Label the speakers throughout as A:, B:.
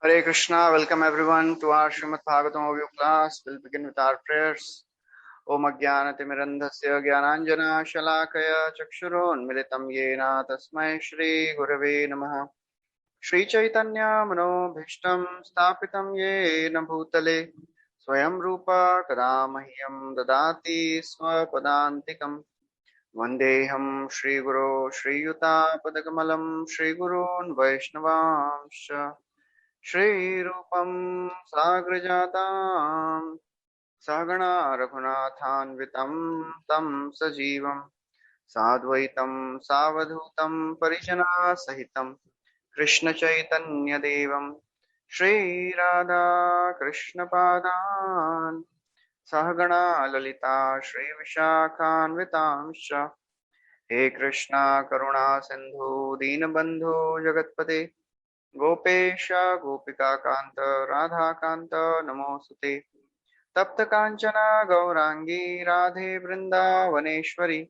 A: Hare Krishna, welcome everyone to our Srimad Bhagavat audio class. We'll begin with our prayers. Om Ajnanatimirandhasya Jnananjana Shalakaya Chakshurunmilitam Yena Tasmai Shri Gurave Namaha. Shri Chaitanya Manobhishtam Sthapitam Yena Bhutale Swayam Rupa Kadamahyam Dadati Swapadantikam Vandeham Shri Guru Shri Yuta Padakamalam Shri Gurun Vaishnavamsha Shri Rupam Sagrajatam Sagana Raghunathanvitam Tam Sajivam Sadvaitam Savadhutam Parijana Sahitam Krishna Chaitanya Devam Shri Radha Krishna Padan Sahagana Lalita Shri Vishakhanvitamsha He Krishna Karuna Sindhu Deenabandhu Jagatpate Gopesha Gopika Kanta Radha Kanta Namosute Tapta Kanchana Gaurangi Radhe Vrindavaneshwari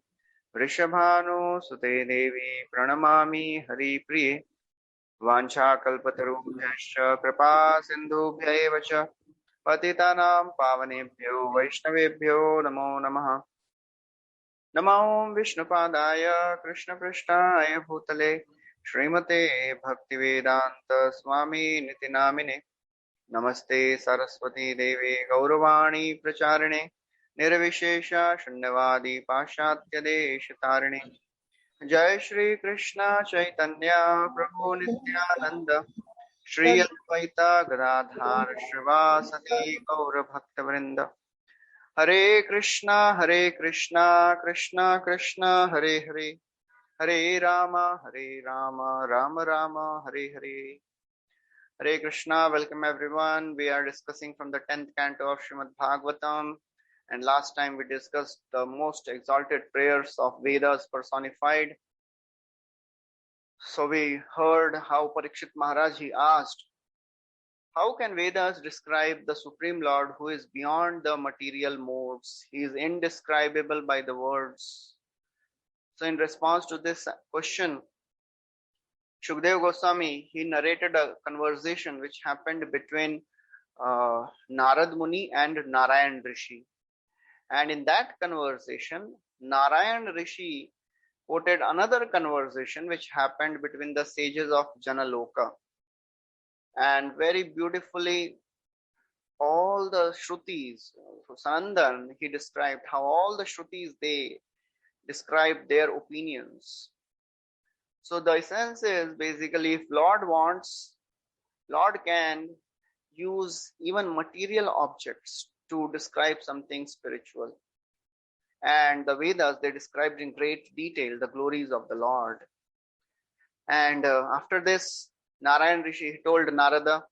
A: Vrishabhanu Sute Devi Pranamami Hari Priye Vancha Kalpatarubhyascha Kripa Sindhubhya Vacha Patitanam Pavanebhyo Vaishnavebhyo Namo Namaha Namo Vishnupadaya Krishna Prishtaya Bhutale Srimate Bhaktivedanta Swami Nitinamine Namaste Saraswati Devi Gauravani Pracharine Nirvishesha Shunyavadi Pashatya Deshatarine Jai Shri Krishna Chaitanya Prabhu Nityananda Shri Advaita Gadadhar Shrivasati Gaura Bhakta Hare Krishna Krishna Krishna Hare Hare Hare Rama Rama Rama Hare Hare. Hare Krishna, welcome everyone. We are discussing from the 10th canto of Srimad Bhagavatam, and last time we discussed the most exalted prayers of Vedas personified. So we heard how Parikshit Maharaj asked, how can Vedas describe the Supreme Lord who is beyond the material modes? He is indescribable by the words. So in response to this question, Shukdev Goswami, he narrated a conversation which happened between Narad Muni and Narayan Rishi. And in that conversation, Narayan Rishi quoted another conversation which happened between the sages of Janaloka. And very beautifully, all the Shrutis, so Sanandan, he described how all the Shrutis, they described their opinions. So the essence is basically if Lord wants, Lord can use even material objects to describe something spiritual. And the Vedas, they described in great detail the glories of the Lord. And after this, Narayan Rishi told Narada,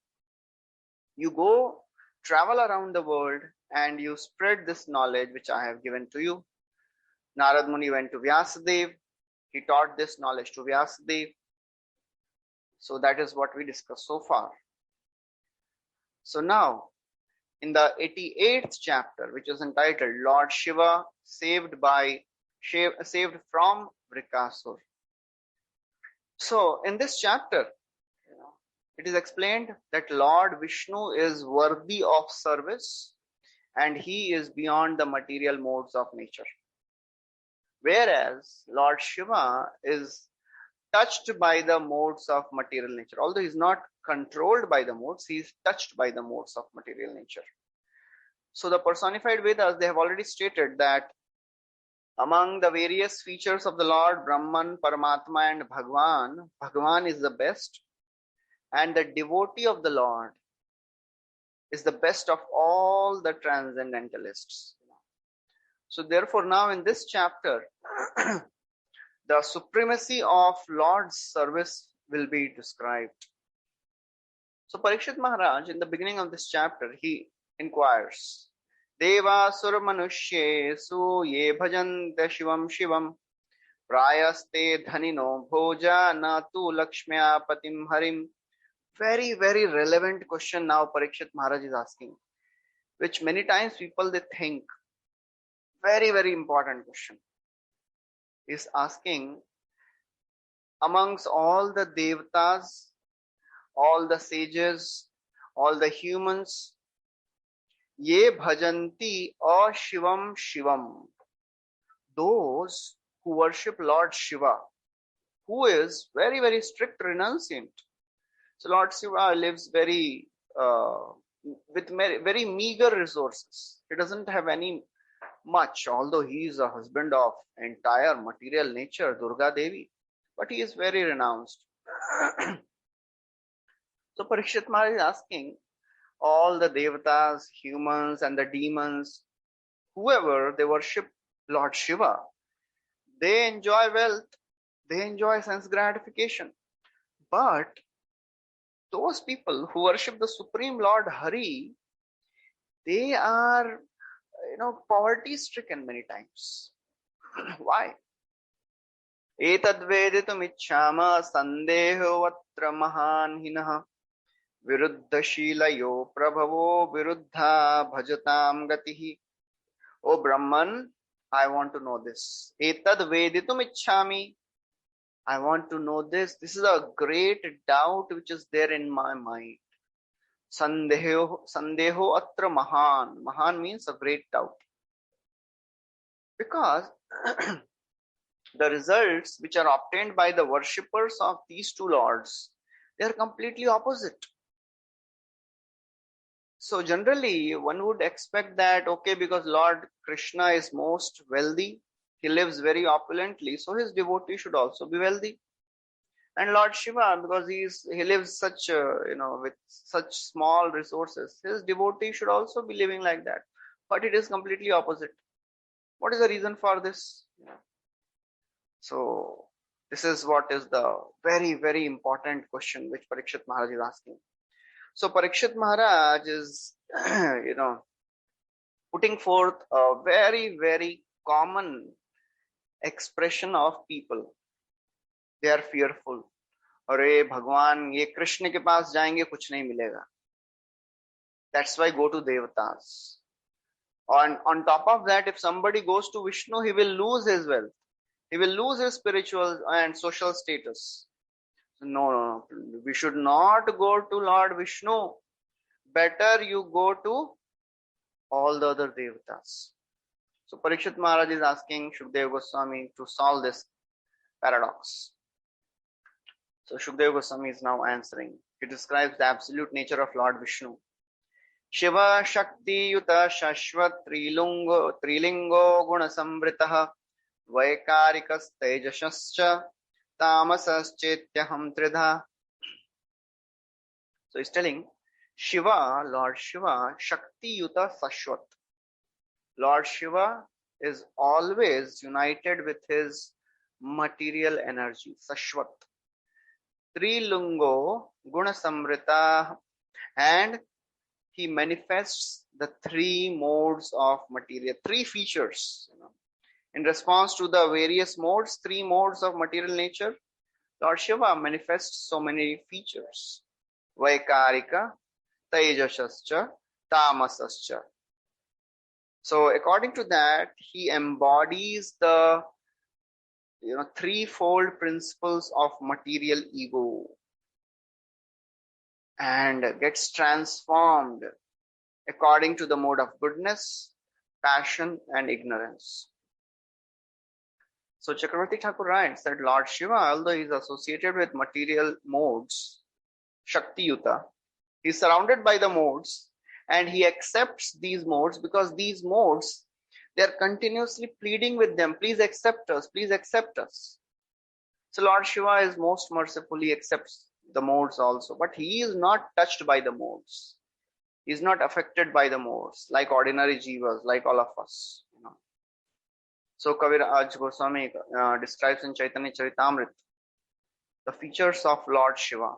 A: you go travel around the world and you spread this knowledge which I have given to you. Narad Muni went to Vyasadeva. He taught this knowledge to Vyasadeva. So that is what we discussed so far. So now, in the 88th chapter, which is entitled Lord Shiva saved from Vrikasur. So in this chapter, it is explained that Lord Vishnu is worthy of service and he is beyond the material modes of nature. Whereas Lord Shiva is touched by the modes of material nature. Although he is not controlled by the modes, he is touched by the modes of material nature. So the personified Vedas, they have already stated that among the various features of the Lord, Brahman, Paramatma and Bhagwan, Bhagwan is the best. And the devotee of the Lord is the best of all the transcendentalists. So therefore now in this chapter, the supremacy of Lord's service will be described. So Parikshit Maharaj, in the beginning of this chapter, he inquires, Deva Sur Manushye Su Ye Bhajante Shivam Shivam Prayaste Dhanino Bhoja Natu Lakshmya Patim Harim. Very, very relevant question now Parikshit Maharaj is asking, which many times people they think. Very, very important question. Is asking, amongst all the devatas, all the sages, all the humans, ye bhajanti a Shivam Shivam, those who worship Lord Shiva, who is very, very strict renunciant. So Lord Shiva lives with very meager resources. He doesn't have any much, although he is a husband of entire material nature, Durga Devi, but he is very renounced. So Parikshit Maharaj is asking all the devatas, humans and the demons, whoever they worship Lord Shiva, they enjoy wealth, they enjoy sense gratification. But those people who worship the Supreme Lord Hari, they are, poverty stricken many times. Why? Etadveditumicchama sandehovatra mahanhinah viruddhashilayo prabhavo viruddha bhajatam gatihi. O Brahman, I want to know this. Etadveditumicchami. I want to know this. This is a great doubt which is there in my mind. Sandeho atra mahan. Mahan means a great doubt. Because the results which are obtained by the worshippers of these two lords, they are completely opposite. So generally one would expect that, okay, because Lord Krishna is most wealthy, he lives very opulently, so his devotee should also be wealthy. And Lord Shiva, because he lives such with such small resources, his devotee should also be living like that. But it is completely opposite. What is the reason for this? So this is what is the very, very important question which Parikshit Maharaj is asking. So Parikshit Maharaj is, putting forth a very, very common expression of people. They are fearful. अरे भगवान ये कृष्ण के पास जाएंगे कुछ नहीं मिलेगा. That's why go to devatas. On top of that, if somebody goes to Vishnu, he will lose his wealth. He will lose his spiritual and social status. No. We should not go to Lord Vishnu. Better you go to all the other devatas. So Parikshit Maharaj is asking Shukdev Goswami to solve this paradox. So Shukdev Goswami is now answering. He describes the absolute nature of Lord Vishnu. Shiva Shakti Yuta Shashvat Trilingo Guna Sambritaha Vaikarikas Tejashascha Tamasaschaityaham Tridha. So he's telling Shiva, Lord Shiva, Shakti Yuta Shashvat. Lord Shiva is always united with his material energy, Shashvat. Trilungo Guna Samrita, and he manifests the three modes of material, three features. In response to the various modes, three modes of material nature, Lord Shiva manifests so many features. Vaikarika, Tejashascha, Tamasascha. So according to that, he embodies the threefold principles of material ego and gets transformed according to the mode of goodness, passion and ignorance. So Chakravarti Thakur writes that Lord Shiva, although he is associated with material modes, Shakti Yuta, he is surrounded by the modes and he accepts these modes because these modes, they are continuously pleading with them, please accept us, please accept us. So Lord Shiva is most merciful, he accepts the modes also, but he is not touched by the modes. He is not affected by the modes like ordinary jivas, like all of us. So Kaviraj Goswami describes in Chaitanya Charitamrita the features of Lord Shiva.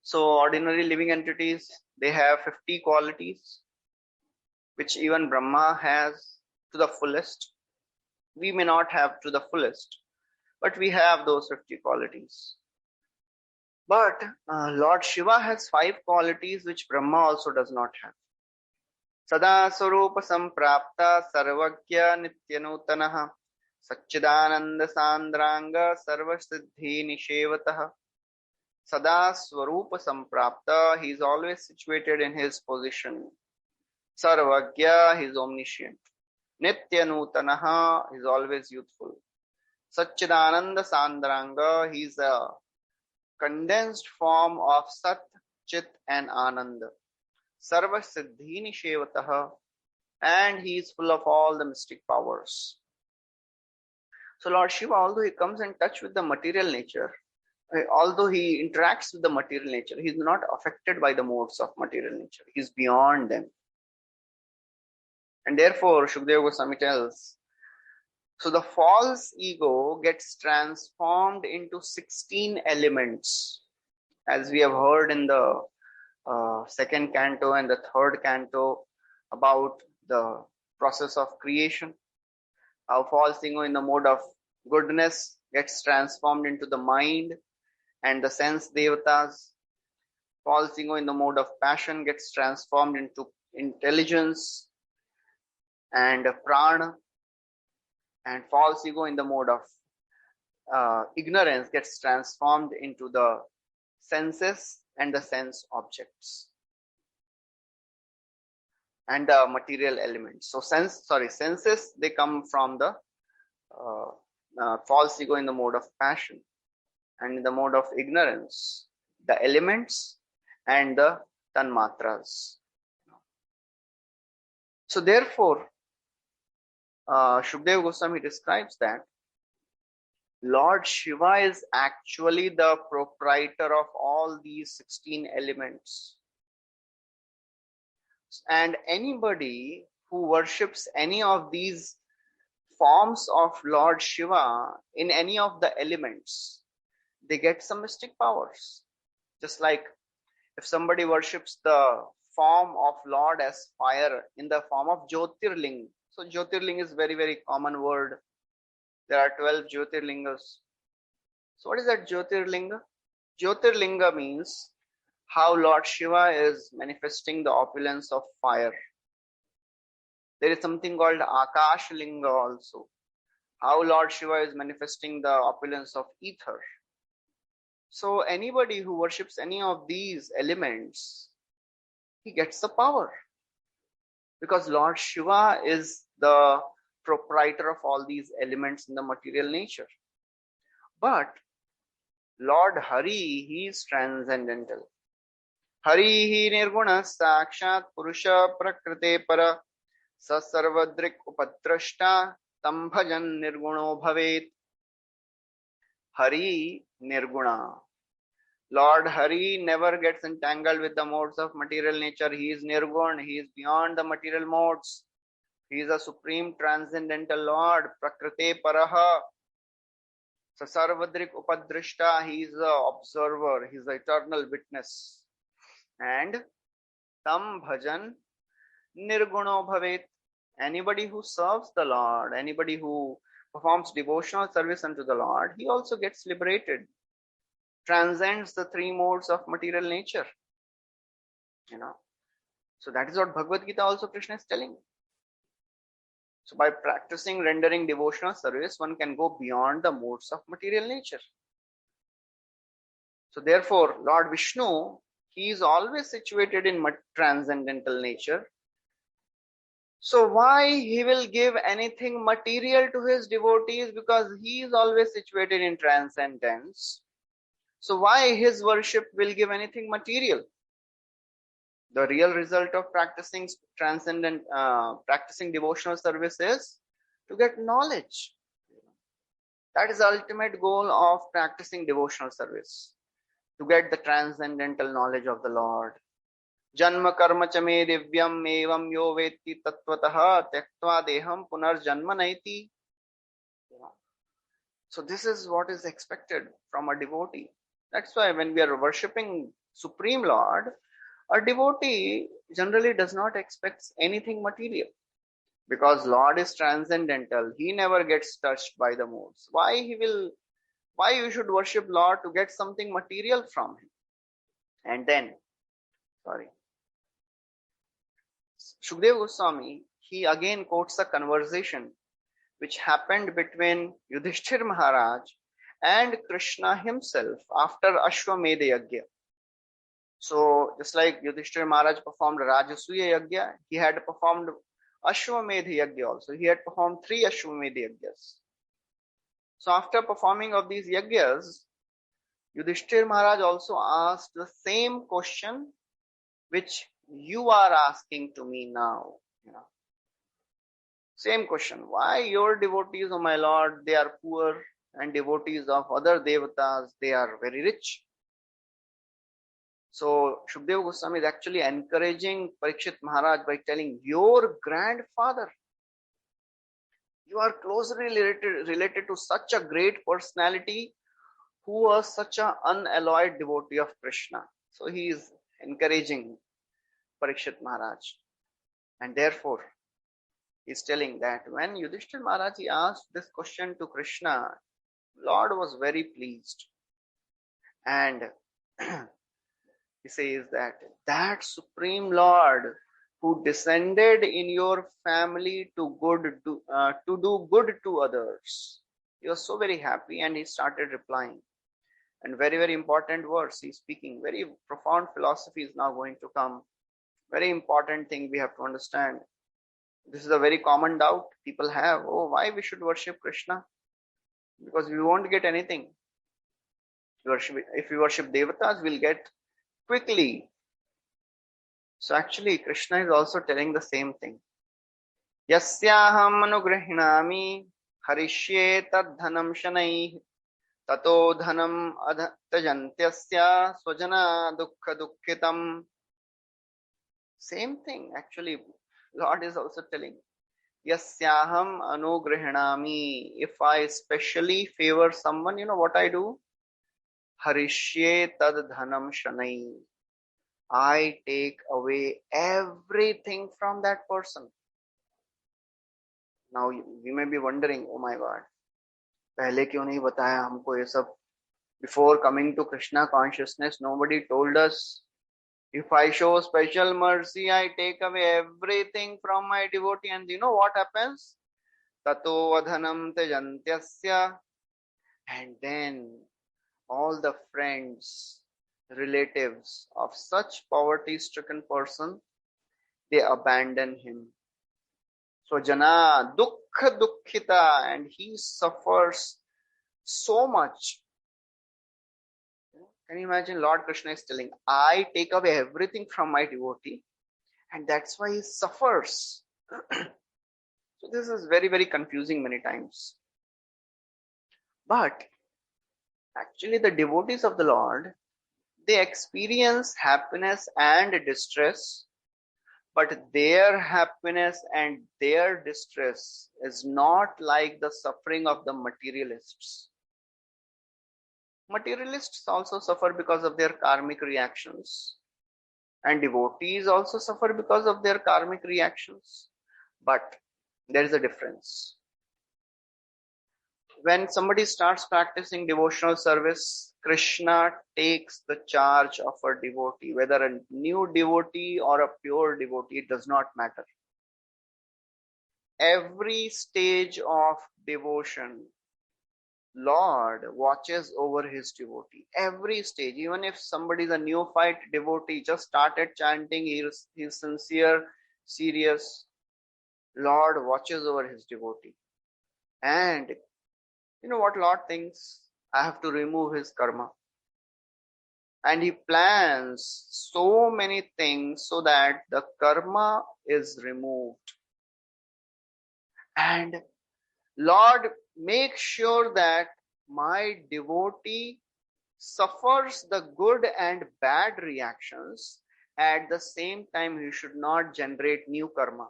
A: So ordinary living entities, they have 50 qualities, which even Brahma has to the fullest. We may not have to the fullest, but we have those 50 qualities. But Lord Shiva has 5 qualities which Brahma also does not have. Sada Sarupa Samprapta Sarvagya Nityanutanaha Satchidananda Sandranga Sarvasiddhi Nishevataha Sada Swarupa Samprapta, he is always situated in his position. Sarvagya, he is omniscient. Nitya Nutanaha, he is always youthful. Satchidananda Sandraanga, he is a condensed form of Sat, Chit and Ananda. Sarva Siddhini Shevataha, and he is full of all the mystic powers. So Lord Shiva, although he comes in touch with the material nature, although he interacts with the material nature, he is not affected by the modes of material nature. He is beyond them. And therefore, Shukadeva Goswami tells, so the false ego gets transformed into 16 elements, as we have heard in the second canto and the third canto about the process of creation. How false ego in the mode of goodness gets transformed into the mind and the sense devatas. False ego in the mode of passion gets transformed into intelligence and prana. And false ego in the mode of ignorance gets transformed into the senses and the sense objects and the material elements. So senses, they come from the false ego in the mode of passion, and in the mode of ignorance, the elements and the tanmatras. So therefore, Shukadeva Goswami describes that Lord Shiva is actually the proprietor of all these 16 elements. And anybody who worships any of these forms of Lord Shiva in any of the elements, they get some mystic powers. Just like if somebody worships the form of Lord as fire in the form of Jyotirling. So Jyotirling is very, very common word. There are 12 Jyotirlingas. So what is that Jyotirlinga? Jyotirlinga means how Lord Shiva is manifesting the opulence of fire. There is something called Akash Linga also. How Lord Shiva is manifesting the opulence of ether. So anybody who worships any of these elements, he gets the power. Because Lord Shiva is the proprietor of all these elements in the material nature. But Lord Hari, he is transcendental. Hari nirguna sakshat purusha prakrite para sasarvadrik upadrashta tam bhajan nirguno bhavet. Hari nirguna. Lord Hari never gets entangled with the modes of material nature. He is nirgun. He is beyond the material modes. He is a supreme transcendental Lord. Prakrite paraha. Sasarvadrik upadrashta. He is the observer. He is the eternal witness. And tam bhajan nirguno bhavet. Anybody who serves the Lord, anybody who performs devotional service unto the Lord, he also gets liberated, transcends the three modes of material nature. So that is what Bhagavad Gita also Krishna is telling. So by practicing rendering devotional service, one can go beyond the modes of material nature. So therefore, Lord Vishnu, he is always situated in transcendental nature. So why he will give anything material to his devotees? Because he is always situated in transcendence. So why his worship will give anything material? The real result of practicing practicing devotional service is to get knowledge. That is the ultimate goal of practicing devotional service, to get the transcendental knowledge of the Lord. Janma karma chame divyam evam yo vetti tattvataha tyaktva deham punar janma naiti. So this is what is expected from a devotee. That's why when we are worshipping Supreme Lord, a devotee generally does not expect anything material. Because Lord is transcendental, he never gets touched by the modes. Why you should worship Lord to get something material from him? And then, Shukadeva Goswami, he again quotes a conversation which happened between Yudhishthir Maharaj and Krishna himself after Ashwamedha Yagya. So just like Yudhishthira Maharaj performed Rajasuya Yagya, he had performed Ashwamedha Yagya also. He had performed 3 Ashwamedha Yagyas. So after performing of these Yagyas, Yudhishthira Maharaj also asked the same question which you are asking to me now. Same question. Why your devotees, oh my lord, they are poor, and devotees of other devatas, they are very rich? So Shukdeva Goswami is actually encouraging Parikshit Maharaj by telling, your grandfather, you are closely related to such a great personality who was such an unalloyed devotee of Krishna. So he is encouraging Parikshit Maharaj. And therefore, he is telling that when Yudhishthira Maharaj asked this question to Krishna, Lord was very pleased. And he says that Supreme Lord who descended in your family to do good to others. He was so very happy, and he started replying. And very, very important words he's speaking. Very profound philosophy is now going to come. Very important thing we have to understand. This is a very common doubt people have. Oh, why we should worship Krishna? Because we won't get anything. If we worship devatas, we'll get quickly. So actually, Krishna is also telling the same thing. Yasyaham anugrahinami harishye tad dhanam shanai tato dhanam tajantyasya swajana dukkha dukkhitam. Same thing, actually, Lord is also telling. Yasyaham anugrahinami. If I specially favor someone, you know what I do? Harishye tad dhanam shanai. I take away everything from that person. Now we may be wondering, oh my God, पहले क्यों नहीं बताया हमको ये सब? Before coming to Krishna consciousness, nobody told us. If I show special mercy, I take away everything from my devotee, and you know what happens? Tato adhanam tejantyasya. And then all the friends, relatives of such poverty-stricken person, they abandon him. So jana dukkha dukkhita, and he suffers so much. Can you imagine? Lord Krishna is telling, I take away everything from my devotee, and that's why he suffers. So this is very, very confusing many times. But actually the devotees of the Lord, they experience happiness and distress, but their happiness and their distress is not like the suffering of the materialists. Materialists also suffer because of their karmic reactions, and devotees also suffer because of their karmic reactions. But there is a difference. When somebody starts practicing devotional service, Krishna takes the charge of a devotee, whether a new devotee or a pure devotee, it does not matter. Every stage of devotion, Lord watches over his devotee. Every stage, even if somebody is a neophyte devotee, just started chanting, he is sincere, serious, Lord watches over his devotee. And you know what Lord thinks? I have to remove his karma. And he plans so many things so that the karma is removed. And Lord makes sure that my devotee suffers the good and bad reactions. At the same time, he should not generate new karma.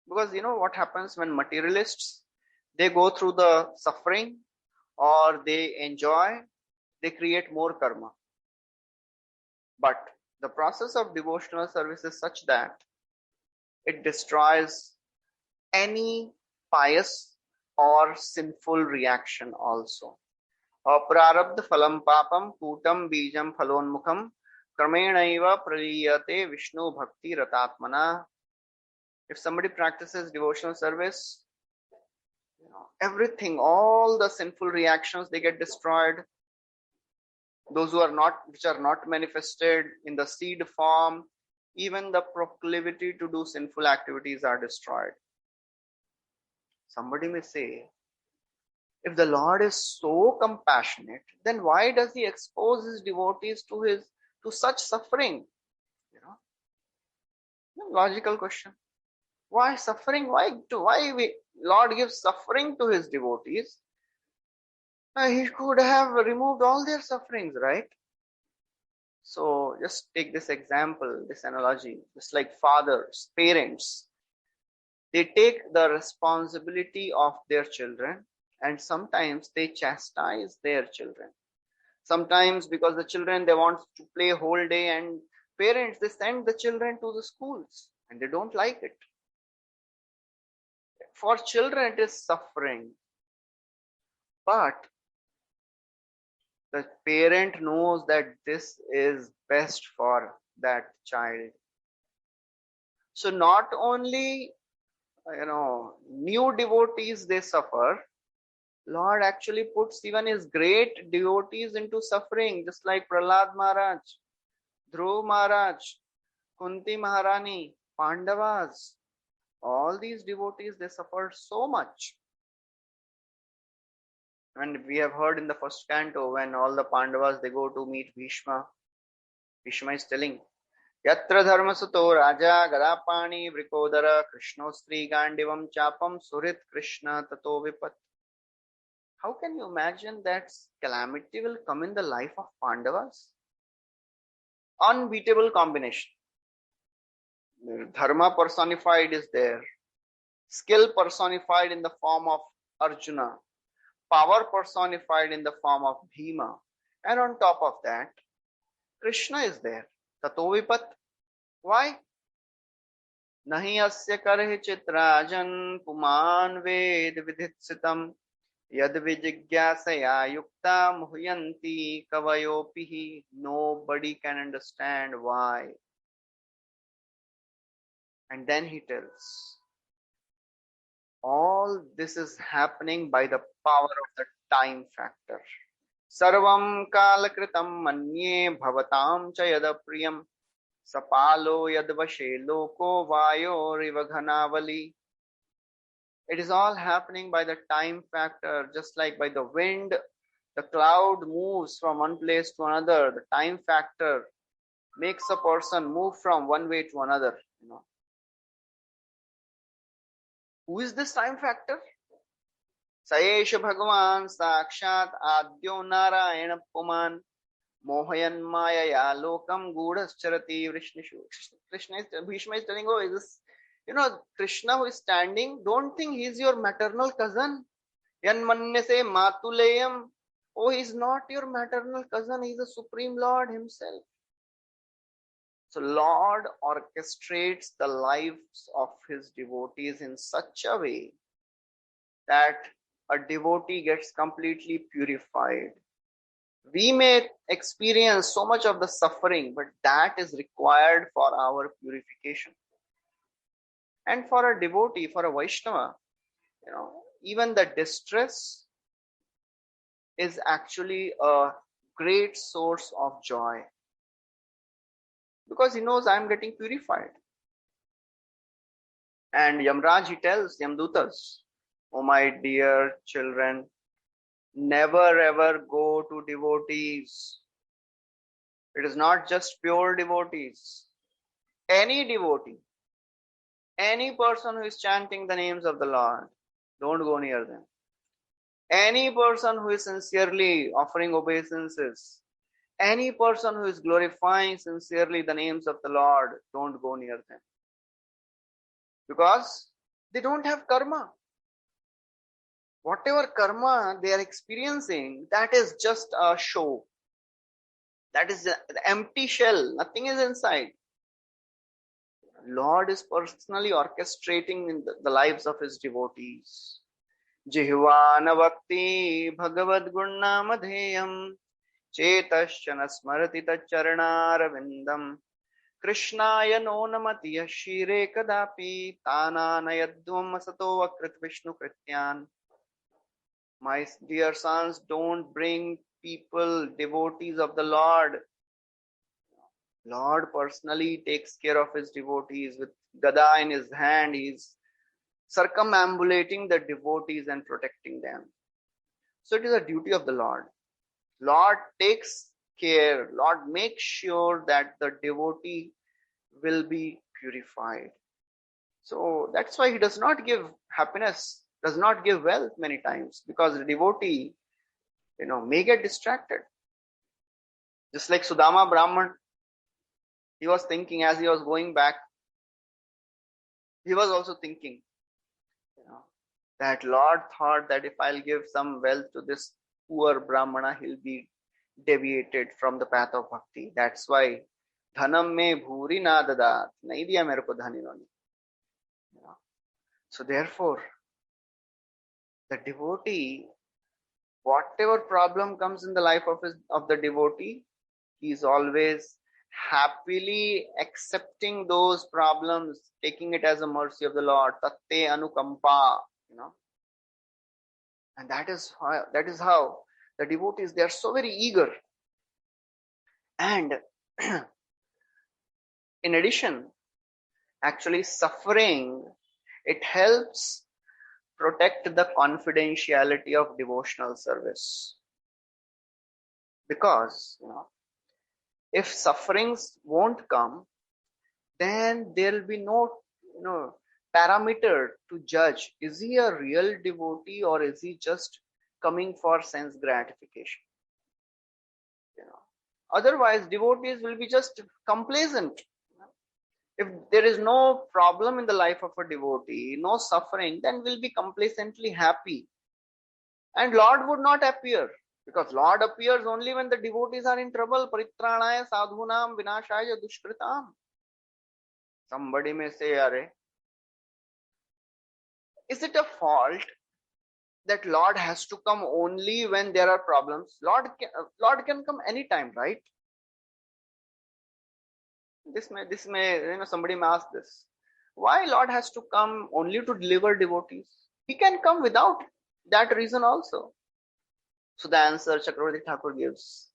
A: Because you know what happens when materialists, they go through the suffering or they enjoy, they create more karma. But the process of devotional service is such that it destroys any pious or sinful reaction also. Aprarabdha phalam papam kutam bijam phalonmukham kramenaiva praliyate Vishnu bhakti ratatmana. If somebody practices devotional service, Everything, all the sinful reactions, they get destroyed. Those which are not manifested in the seed form, even the proclivity to do sinful activities are destroyed. Somebody may say, if the Lord is so compassionate, then why does he expose his devotees to such suffering? Logical question. Why suffering? Why Lord gives suffering to his devotees? He could have removed all their sufferings, right? So just take this example, this analogy, just like fathers, parents, they take the responsibility of their children, and sometimes they chastise their children. Sometimes because the children, they want to play whole day, and parents, they send the children to the schools and they don't like it. For children, it is suffering. But the parent knows that this is best for that child. So not only, new devotees, they suffer. Lord actually puts even his great devotees into suffering, just like Prahlad Maharaj, Dhruv Maharaj, Kunti Maharani, Pandavas. All these devotees, they suffered so much. And we have heard in the first canto, when all the Pandavas, they go to meet Bhishma. Bhishma is telling, Yatra dharmasuto raja gadapani vrikodara krishnostri gandivam chapam surit krishna tato vipat. How can you imagine that calamity will come in the life of Pandavas? Unbeatable combination. Dharma personified is there. Skill personified in the form of Arjuna. Power personified in the form of Bhima. And on top of that, Krishna is there. Tato vipat. Why? Nahi asya karhi chitrajan puman ved vidhitsitam yad vijigyasaya yukta muhyanti kavayopihi. Nobody can understand why. And then he tells, all this is happening by the power of the time factor. Sarvam kalakritam manye bhavatam cha yadapriyam sapalo yadvashe loko vayo rivaghanavali. It is all happening by the time factor, just like by the wind. The cloud moves from one place to another. The time factor makes a person move from one way to another. Who is this time factor? Sayesha Bhagavan Sakshat Adyo Narayana Puman Mohayan Maya Lokam Gudascharati Vrishnishu. Bhishma is telling, oh, is this, Krishna who is standing, don't think he is your maternal cousin. Yan manne se matuleyam. Oh, he is not your maternal cousin, he is the Supreme Lord himself. So Lord orchestrates the lives of his devotees in such a way that a devotee gets completely purified. We may experience so much of the suffering, but that is required for our purification. And for a devotee, for a Vaishnava, even the distress is actually a great source of joy. Because he knows I am getting purified. And Yamraj, he tells Yamdutas, oh my dear children, never ever go to devotees. It is not just pure devotees. Any devotee, any person who is chanting the names of the Lord, don't go near them. Any person who is sincerely offering obeisances, any person who is glorifying sincerely the names of the Lord, don't go near them. Because they don't have karma. Whatever karma they are experiencing, that is just a show. That is the empty shell. Nothing is inside. Lord is personally orchestrating in the lives of his devotees. Jihvana bhakti bhagavad gunna madheyam Chetashana smarati tacharanaravindam Krishnaya no namati yashire kadapi Tananayadvam asato akrit vishnu krityan. My dear sons, don't bring people, devotees of the Lord. Lord personally takes care of his devotees with Gada in his hand. He's circumambulating the devotees and protecting them. So it is a duty of the Lord. Lord takes care. Lord makes sure that the devotee will be purified. So that's why he does not give happiness, does not give wealth many times, because the devotee, may get distracted. Just like Sudama Brahman, he was thinking as he was going back, he was also thinking, that Lord thought that if I'll give some wealth to this poor Brahmana, he'll be deviated from the path of bhakti. That's why dhanam me bhuri na dadat, nahi diya mere ko dhan inhone. So therefore, the devotee, whatever problem comes in the life of the devotee, he is always happily accepting those problems, taking it as a mercy of the Lord. Tatte anukampa, and that is how the devotees, they are so very eager. And in addition, actually suffering, it helps protect the confidentiality of devotional service. Because, if sufferings won't come, then there will be no, parameter to judge. Is he a real devotee or is he just coming for sense gratification? Otherwise, devotees will be just complacent. If there is no problem in the life of a devotee, no suffering, then we'll be complacently happy. And Lord would not appear, because Lord appears only when the devotees are in trouble. Paritranaya sadhunam vinashaya dushkritam. Somebody may say, Are, is it a fault that Lord has to come only when there are problems? Lord can come anytime, right? This may, somebody may ask this. Why Lord has to come only to deliver devotees? He can come without that reason also. So the answer Chakravarti Thakur gives,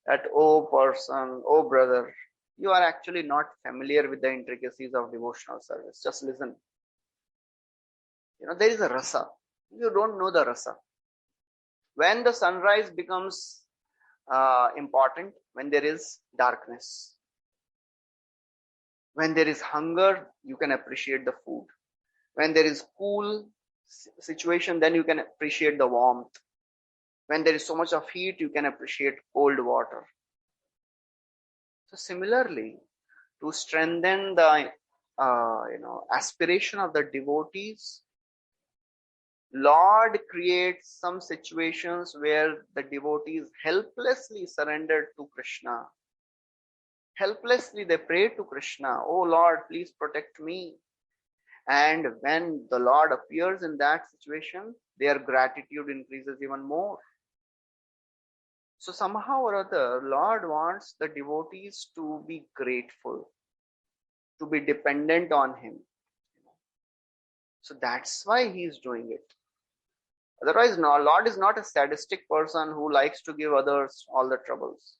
A: that, oh person, oh brother, you are actually not familiar with the intricacies of devotional service. Just listen. There is a rasa. You don't know the rasa. When the sunrise becomes important, when there is darkness. When there is hunger, you can appreciate the food. When there is cool situation, then you can appreciate the warmth. When there is so much of heat, you can appreciate cold water. So similarly, to strengthen the aspiration of the devotees, Lord creates some situations where the devotees helplessly surrendered to Krishna. Helplessly they pray to Krishna, oh Lord, please protect me. And when the Lord appears in that situation, their gratitude increases even more. So somehow or other, Lord wants the devotees to be grateful, to be dependent on Him. So that's why He is doing it. Otherwise, no, Lord is not a sadistic person who likes to give others all the troubles.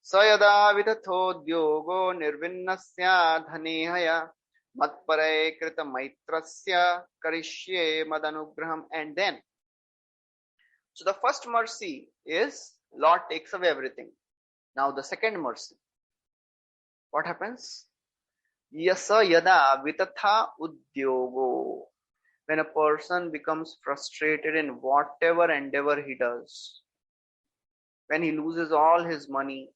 A: Sayada vidathodyogo nirvinnasya dhanehaya matpare krita maitrasya karishye madanugraham. And then, so the first mercy is Lord takes away everything. Now the second mercy, what happens? Yasa yada vitatha udyogo. When a person becomes frustrated in whatever endeavor he does, when he loses all his money,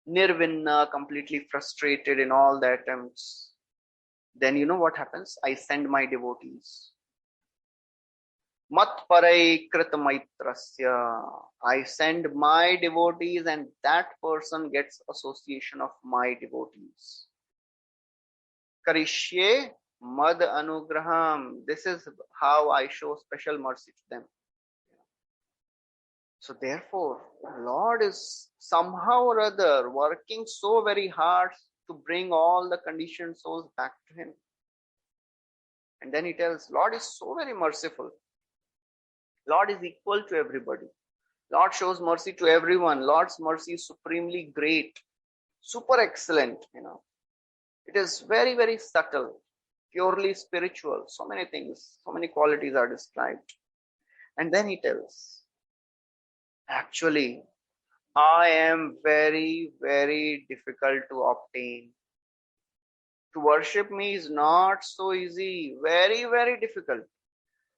A: nirvinna, completely frustrated in all the attempts, then you know what happens? I send my devotees. Matparai kritamaitrasya. I send my devotees and that person gets association of my devotees. Karishye mad anugraham. This is how I show special mercy to them. So therefore, Lord is somehow or other working so very hard to bring all the conditioned souls back to Him. And then He tells, Lord is so very merciful. Lord is equal to everybody. Lord shows mercy to everyone. Lord's mercy is supremely great, super excellent, It is very, very subtle, purely spiritual. So many things, so many qualities are described. And then he tells, actually, I am very, very difficult to obtain. To worship me is not so easy, very, very difficult.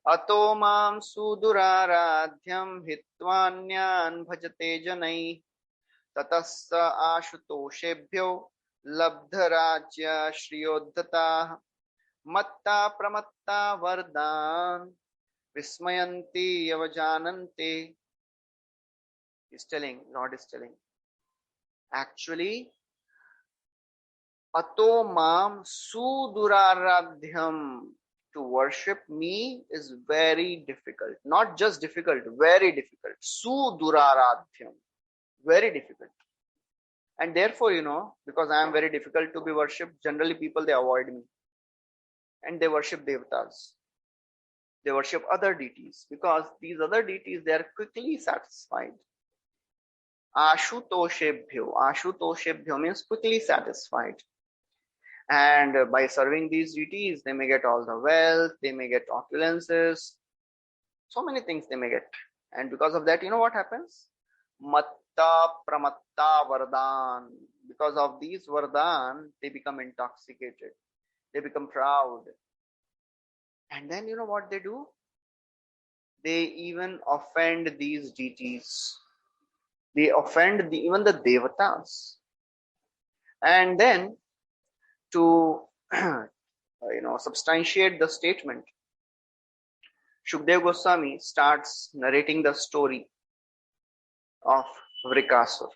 A: Ato mam suduraradhyam hitvanyan bhajate janai tatassa ashutoshebhyo labdharajya shriyodhata matta pramatta vardan vismayanti yavajanante. Lord is telling, actually, ato mam suduraradhyam, to worship me is very difficult. Not just difficult, very difficult. Suduraradhyam, very difficult. And therefore, because I am very difficult to be worshipped, generally people, they avoid me. And they worship devatas. They worship other deities, because these other deities, they are quickly satisfied. Ashutoshebhyo means quickly satisfied. And by serving these deities, they may get all the wealth, they may get opulences, so many things they may get. And because of that, what happens? Matta pramatta vardhan. Because of these vardhan, they become intoxicated. They become proud. And then what they do? They even offend these deities. They offend even the devatas. And then to substantiate the statement, Shukdev Goswami starts narrating the story of Vrikasur.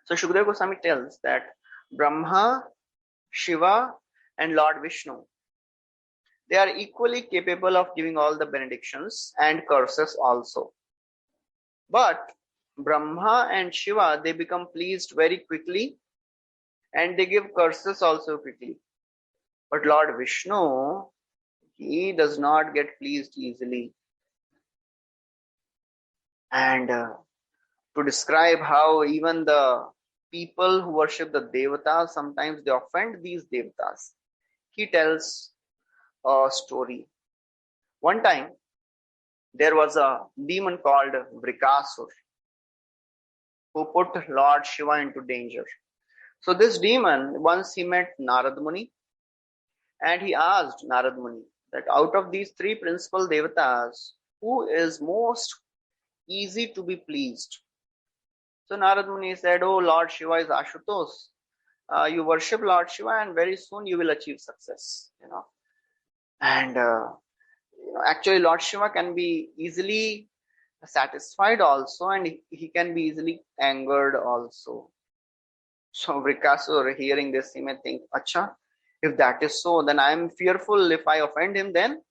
A: So Shukdev Goswami tells that Brahma, Shiva and Lord Vishnu, they are equally capable of giving all the benedictions and curses also. But Brahma and Shiva, they become pleased very quickly and they give curses also quickly. But Lord Vishnu, he does not get pleased easily. And to describe how even the people who worship the devatas, sometimes they offend these devatas, he tells a story. One time, there was a demon called Vrikasur who put Lord Shiva into danger. So this demon, once he met Narad Muni, and he asked Narad Muni that out of these three principal devatas, who is most easy to be pleased? So Narad Muni said, oh, Lord Shiva is Ashutosh. You worship Lord Shiva and very soon you will achieve success. And actually Lord Shiva can be easily satisfied also, and he can be easily angered also. So Vrikasur, hearing this, he may think, Acha, if that is so, then I am fearful if I offend him then.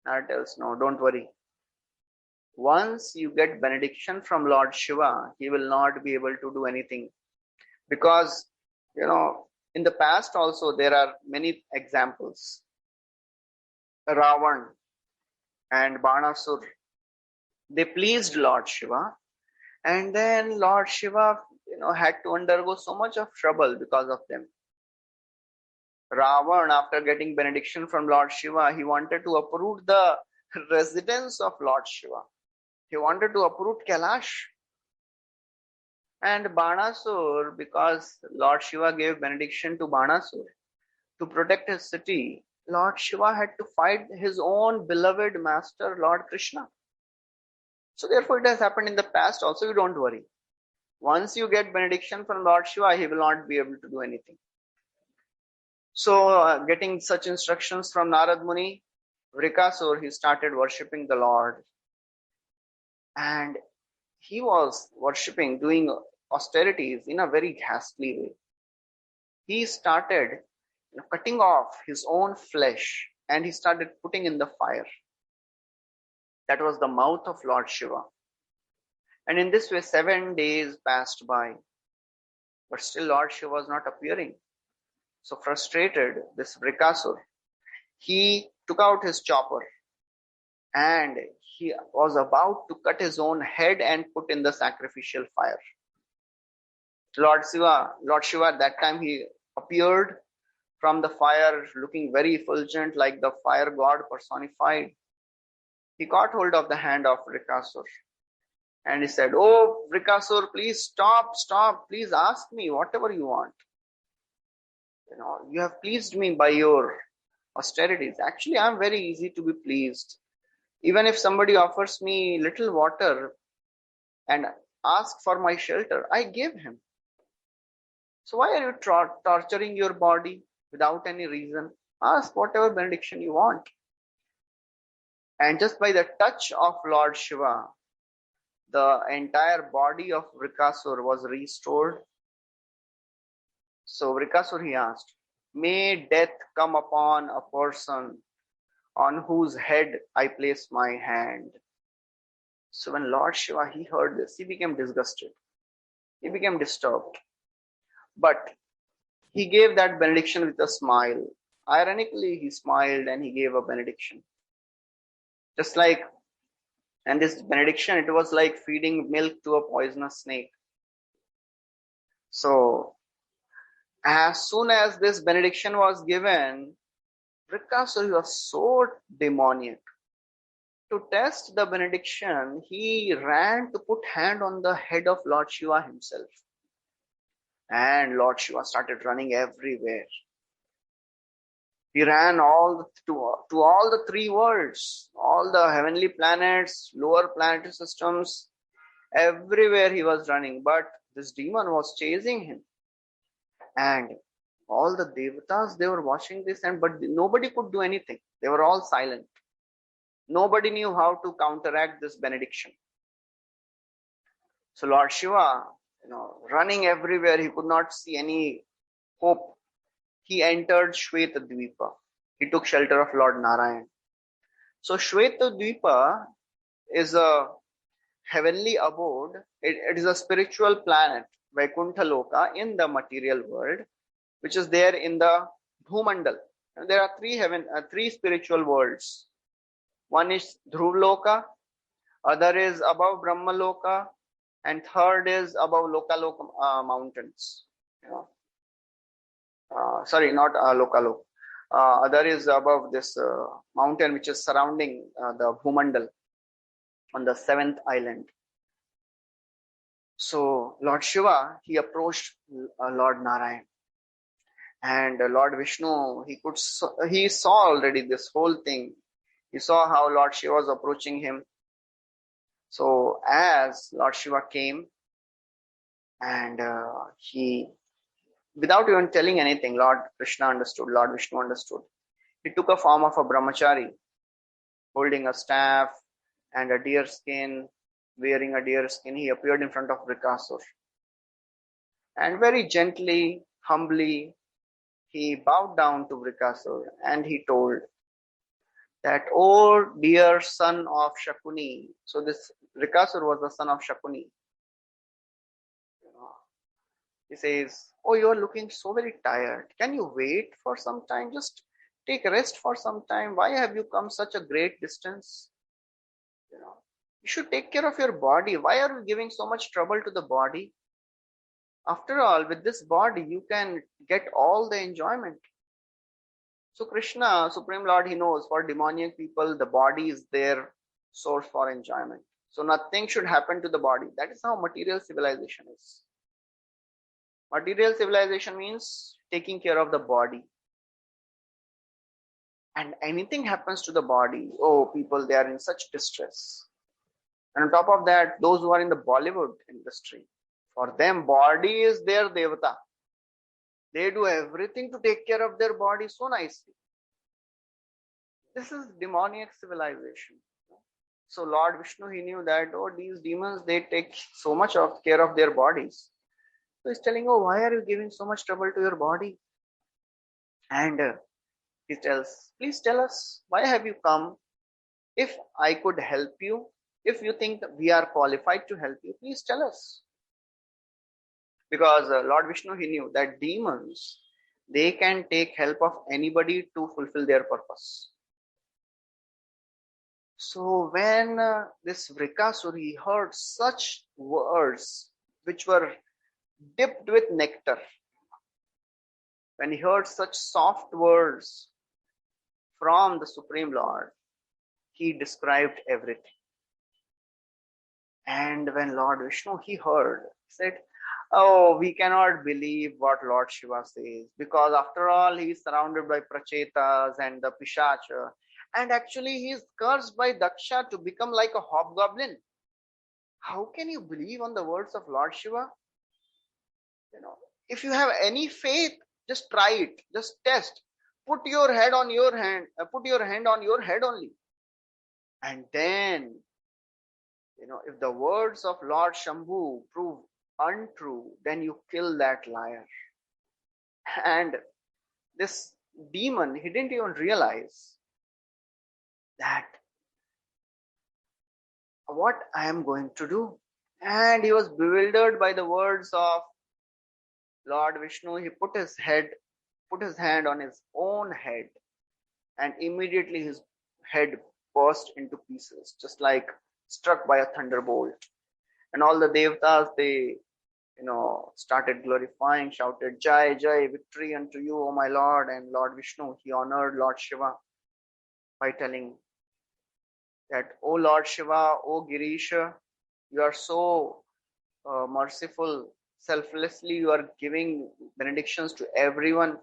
A: Narad tells, no, don't worry. Once you get benediction from Lord Shiva, he will not be able to do anything. Because, in the past also there are many examples. Ravan and Banasur, they pleased Lord Shiva, and then Lord Shiva, had to undergo so much of trouble because of them. Ravan, after getting benediction from Lord Shiva, he wanted to uproot the residence of Lord Shiva. He wanted to uproot Kailash. And Banasur, because Lord Shiva gave benediction to Banasur to protect his city, Lord Shiva had to fight his own beloved master, Lord Krishna. So therefore it has happened in the past also, you don't worry. Once you get benediction from Lord Shiva, he will not be able to do anything. So getting such instructions from Narad Muni, Vrikasur, he started worshipping the Lord. And he was worshipping, doing austerities in a very ghastly way. He started cutting off his own flesh and he started putting in the fire. That was the mouth of Lord Shiva. And in this way, 7 days passed by. But still Lord Shiva was not appearing. So frustrated, this Vrikasur, he took out his chopper and he was about to cut his own head and put in the sacrificial fire. Lord Shiva at that time he appeared from the fire looking very effulgent like the fire god personified. He caught hold of the hand of Vrikasur and he said, "Oh, Vrikasur, please stop, please ask me whatever you want. You have pleased me by your austerities. Actually, I'm very easy to be pleased. Even if somebody offers me little water and asks for my shelter, I give him. So why are you torturing your body without any reason? Ask whatever benediction you want." And just by the touch of Lord Shiva, the entire body of Vrikasur was restored. So Vrikasur, he asked, "May death come upon a person on whose head I place my hand." So when Lord Shiva, he heard this, he became disgusted. He became disturbed. But he gave that benediction with a smile. Ironically, he smiled and he gave a benediction. Just like, and this benediction, it was like feeding milk to a poisonous snake. So, as soon as this benediction was given, Vrikasur was so demoniac. To test the benediction, he ran to put hand on the head of Lord Shiva himself. And Lord Shiva started running everywhere. He ran to all the three worlds, all the heavenly planets, lower planetary systems, everywhere he was running. But this demon was chasing him. And all the devatas, they were watching this, but nobody could do anything. They were all silent. Nobody knew how to counteract this benediction. So Lord Shiva, running everywhere, he could not see any hope. He entered Shweta Dvipa. He took shelter of Lord Narayan. So Shweta Dvipa is a heavenly abode. It is a spiritual planet, Vaikuntha Loka, in the material world, which is there in the Bhumandal. And there are three spiritual worlds. One is Dhruv Loka, other is above Brahma Loka, and third is above Loka mountains. Sorry, not Lokalok. Other is above this mountain which is surrounding the Bhumandal on the 7th island. So Lord Shiva, he approached Lord Narayan. And Lord Vishnu, he saw already this whole thing. He saw how Lord Shiva was approaching him. So as Lord Shiva came and he, without even telling anything, Lord Vishnu understood. He took a form of a brahmachari, holding a staff and a deer skin, wearing a deer skin. He appeared in front of Vrikasur. And very gently, humbly, he bowed down to Vrikasur and he told that, "Oh dear son of Shakuni." So this Vrikasur was the son of Shakuni. He says, "Oh, you are looking so very tired. Can you wait for some time? Just take rest for some time. Why have you come such a great distance? You should take care of your body. Why are you giving so much trouble to the body? After all, with this body, you can get all the enjoyment." So Krishna, Supreme Lord, he knows for demoniac people, the body is their source for enjoyment. So nothing should happen to the body. That is how material civilization is. Material civilization means taking care of the body. And anything happens to the body, oh, people, they are in such distress. And on top of that, those who are in the Bollywood industry, for them, body is their devata. They do everything to take care of their body so nicely. This is demoniac civilization. So Lord Vishnu, he knew that, oh, these demons, they take so much of care of their bodies. So he's telling, "Oh, why are you giving so much trouble to your body?" And he tells, "Please tell us, why have you come? If I could help you, if you think that we are qualified to help you, please tell us." Because Lord Vishnu, he knew that demons, they can take help of anybody to fulfill their purpose. So when this Vrikasuri heard such words which were dipped with nectar, when he heard such soft words from the Supreme Lord, he described everything. And when Lord Vishnu, he heard, he said, oh, we cannot believe what Lord Shiva says, because after all, he is surrounded by prachetas and the pishacha. And actually, he is cursed by Daksha to become like a hobgoblin. How can you believe on the words of Lord Shiva? If you have any faith, just try it, just test. Put your head on your hand, put your hand on your head only. And then, if the words of Lord Shambhu prove untrue, then you kill that liar. And this demon, he didn't even realize that what I am going to do. And he was bewildered by the words of Lord Vishnu. He put his hand on his own head, and immediately his head burst into pieces, just like struck by a thunderbolt. And all the devatas, they started glorifying, shouted, Jai, Jai, victory unto you, O my Lord. And Lord Vishnu, he honored Lord Shiva by telling that, O Lord Shiva, O Girisha, you are so merciful. Selflessly, you are giving benedictions to everyone.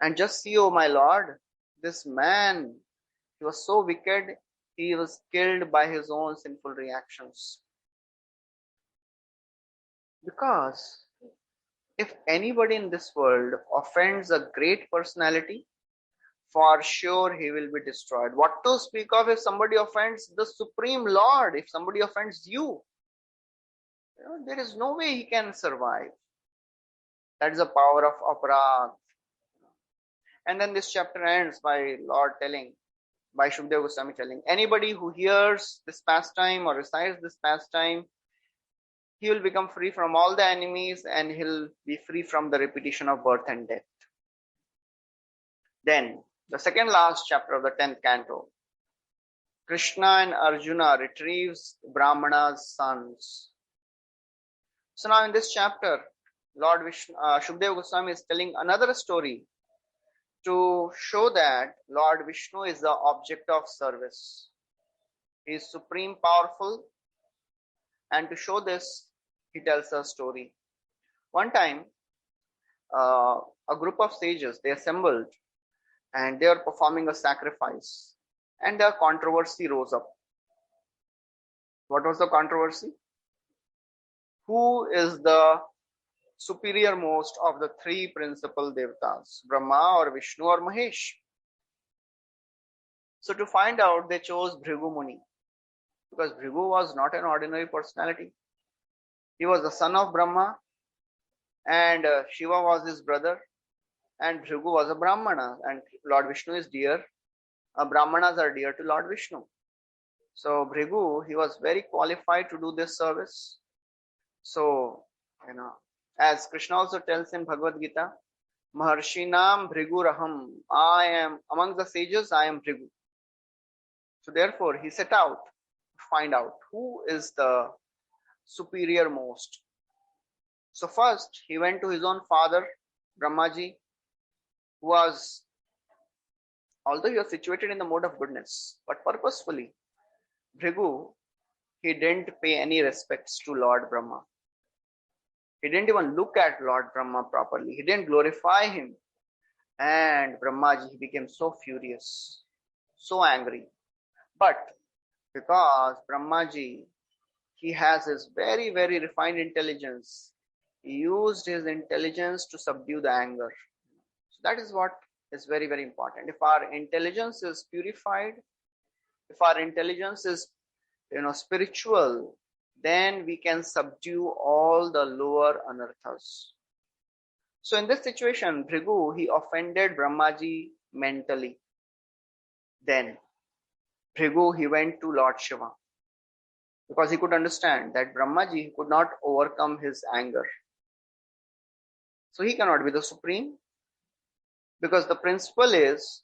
A: And just see, O my Lord, this man, he was so wicked, he was killed by his own sinful reactions. Because if anybody in this world offends a great personality, for sure he will be destroyed. What to speak of if somebody offends the Supreme Lord, if somebody offends you? There is no way he can survive. That is the power of aparadh. And then this chapter ends by Shukdev Goswami telling, anybody who hears this pastime or recites this pastime, he will become free from all the enemies and he'll be free from the repetition of birth and death. Then, the second last chapter of the 10th canto, Krishna and Arjuna retrieves Brahmana's sons. So now in this chapter, Lord Shukdev Goswami is telling another story to show that Lord Vishnu is the object of service. He is supreme powerful, and to show this, he tells a story. One time, a group of sages, they assembled and they were performing a sacrifice, and a controversy rose up. What was the controversy? Who is the superior most of the three principal devatas, Brahma or Vishnu or Mahesh? So to find out, they chose Bhrigu Muni, because Bhrigu was not an ordinary personality. He was the son of Brahma, and Shiva was his brother, and Bhrigu was a Brahmana, and Lord Vishnu is dear. Brahmanas are dear to Lord Vishnu. So Bhrigu, he was very qualified to do this service. So, as Krishna also tells in Bhagavad Gita, Maharshinam Bhrigu Raham, I am among the sages, I am Bhrigu. So therefore, he set out to find out who is the superior most. So first, he went to his own father, Brahmaji, who was, although he was situated in the mode of goodness, but purposefully, Bhrigu, he didn't pay any respects to Lord Brahma. He didn't even look at Lord Brahma properly. He didn't glorify him. And Brahmaji, he became so furious, so angry. But because Brahmaji, he has his very, very refined intelligence, he used his intelligence to subdue the anger. So that is what is very, very important. If our intelligence is purified, if our intelligence is, spiritual, then we can subdue all the lower anarthas. So in this situation, Bhrigu, he offended Brahmaji mentally. Then Bhrigu, he went to Lord Shiva, because he could understand that Brahmaji could not overcome his anger. So he cannot be the supreme, because the principle is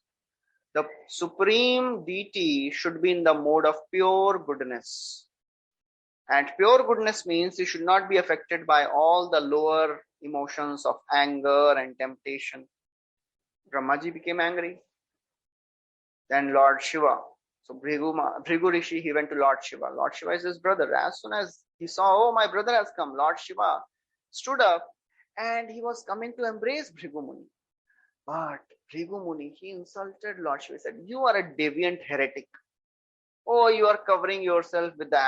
A: The supreme deity should be in the mode of pure goodness. And pure goodness means he should not be affected by all the lower emotions of anger and temptation. Brahmaji became angry. Then Lord Shiva. So Bhrigu Rishi, he went to Lord Shiva. Lord Shiva is his brother. As soon as he saw, oh, my brother has come, Lord Shiva stood up and he was coming to embrace Bhrigu Muni. But Bhrigu Muni, he insulted Lord Shiva. He said, you are a deviant heretic. Oh, you are covering yourself with the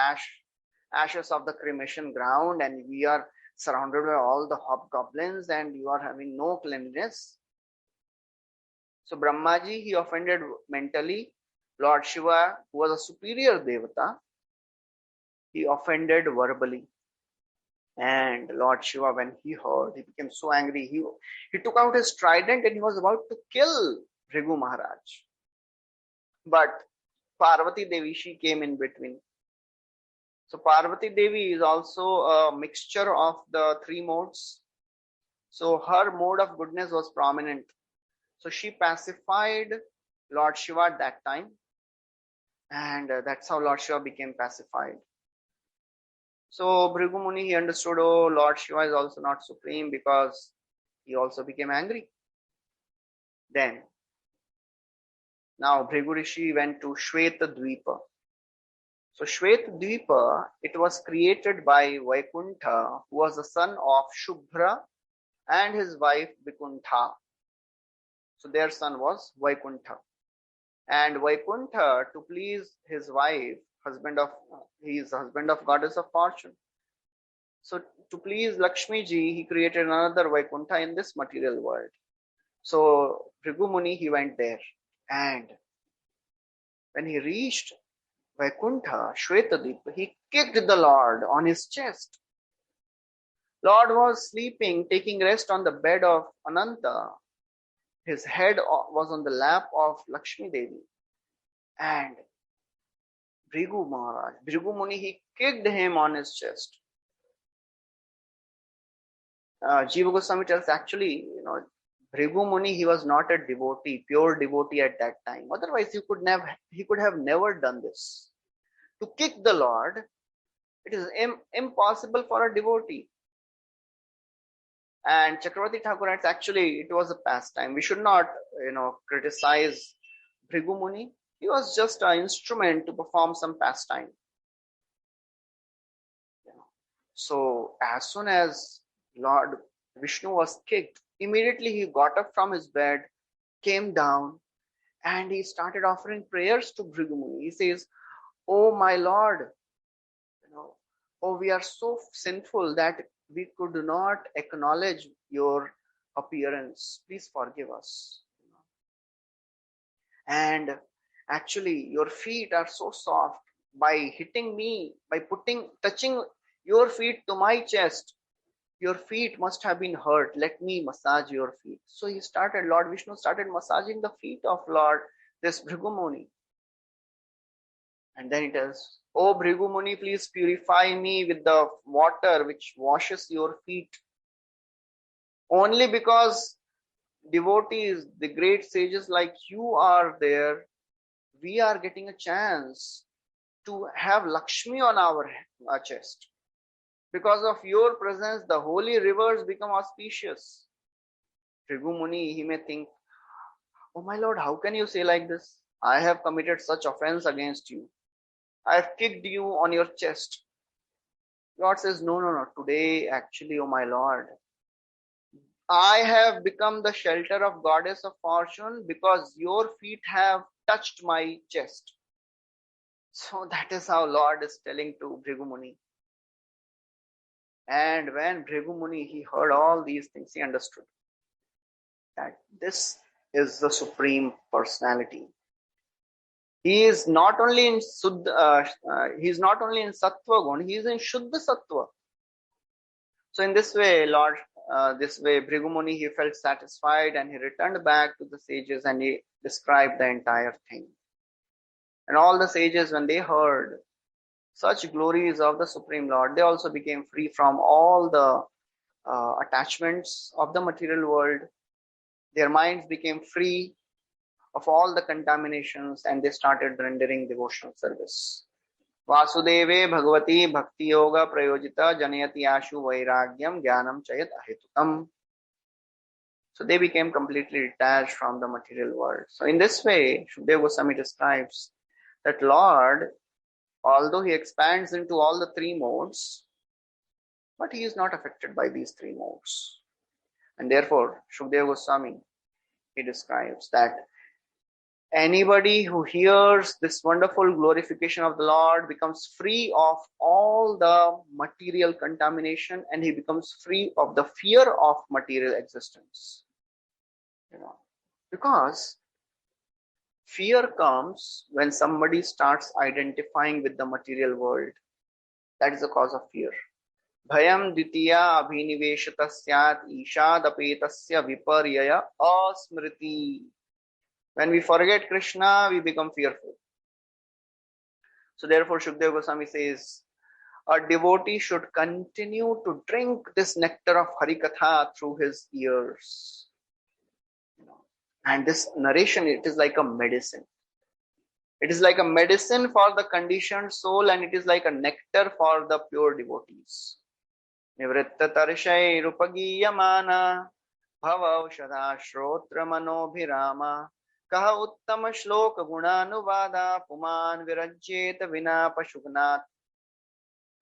A: ashes of the cremation ground, and we are surrounded by all the hobgoblins, and you are having no cleanliness. So Brahmaji, he offended mentally. Lord Shiva, who was a superior devata, he offended verbally. And Lord Shiva, when he heard, he became so angry. He took out his trident and he was about to kill Bhrigu Maharaj. But Parvati Devi, she came in between. So Parvati Devi is also a mixture of the three modes. So her mode of goodness was prominent. So she pacified Lord Shiva at that time. And that's how Lord Shiva became pacified. So Bhrigu Muni, he understood, oh, Lord Shiva is also not supreme, because he also became angry. Then, now Bhrigu Rishi went to Shweta Dvipa. So Shweta Dvipa, it was created by Vaikuntha, who was the son of Shubhra and his wife Vikuntha. So their son was Vaikuntha. And Vaikuntha, to please his wife, he is the husband of goddess of fortune. So to please Lakshmi ji, he created another Vaikuntha in this material world. So Bhrigu Muni, he went there. And when he reached Vaikuntha, Shwetadvipa, he kicked the Lord on his chest. Lord was sleeping, taking rest on the bed of Ananta. His head was on the lap of Lakshmi Devi. And Bhrigu Muni, he kicked him on his chest. Jiva Goswami tells, actually, Bhrigu Muni, he was not a devotee, pure devotee at that time. Otherwise, he could have never done this. To kick the Lord, it is impossible for a devotee. And Chakravarti Thakur writes, actually, it was a pastime. We should not, criticize Bhrigu Muni. He was just an instrument to perform some pastime. So as soon as Lord Vishnu was kicked, immediately he got up from his bed, came down, and he started offering prayers to Bhrigu Muni. He says, oh my Lord, oh, we are so sinful that we could not acknowledge your appearance. Please forgive us. And actually, your feet are so soft. By hitting me, by touching your feet to my chest, your feet must have been hurt. Let me massage your feet. So Lord Vishnu started massaging the feet of this Bhrigu Muni. And then it is, oh Bhrigu Muni, please purify me with the water which washes your feet. Only because devotees, the great sages like you are there, we are getting a chance to have Lakshmi on our chest. Because of your presence, the holy rivers become auspicious. Bhrigu Muni, he may think, oh my Lord, how can you say like this? I have committed such offense against you. I have kicked you on your chest. Lord says, no. Today, actually, oh my Lord, I have become the shelter of goddess of fortune because your feet have touched my chest. So that is how Lord is telling to Bhrigu Muni. And when Bhrigu Muni, he heard all these things, he understood that this is the Supreme Personality. He is not only in Sattva Gun, he is in Shuddha Sattva. So in this way, Bhrigu Muni, he felt satisfied and he returned back to the sages and he described the entire thing. And all the sages, when they heard such glories of the Supreme Lord, they also became free from all the attachments of the material world. Their minds became free of all the contaminations, and they started rendering devotional service. Vasudeve Bhagavati Bhakti Yoga Prayojita Janayati Ashu Vairagyam Jnanam Chayat Ahetutam. So they became completely detached from the material world. So in this way, Shukadeva Goswami describes that Lord, although he expands into all the three modes, but he is not affected by these three modes. And therefore, Shukadeva Goswami, he describes that anybody who hears this wonderful glorification of the Lord becomes free of all the material contamination, and he becomes free of the fear of material existence. Because fear comes when somebody starts identifying with the material world. That is the cause of fear. Bhayam ditya abhiniveshata syat ishadapetasya viparyaya asmriti. When we forget Krishna, we become fearful. So therefore, Shukadeva Goswami says, a devotee should continue to drink this nectar of Harikatha through his ears. And this narration, it is like a medicine. It is like a medicine for the conditioned soul, and it is like a nectar for the pure devotees. Nivritta tarshay rupagiyamana bhava aushadha shrotra manobhirama kaha uttama shloka gunanuvada puman virajyeta vina pashugnat.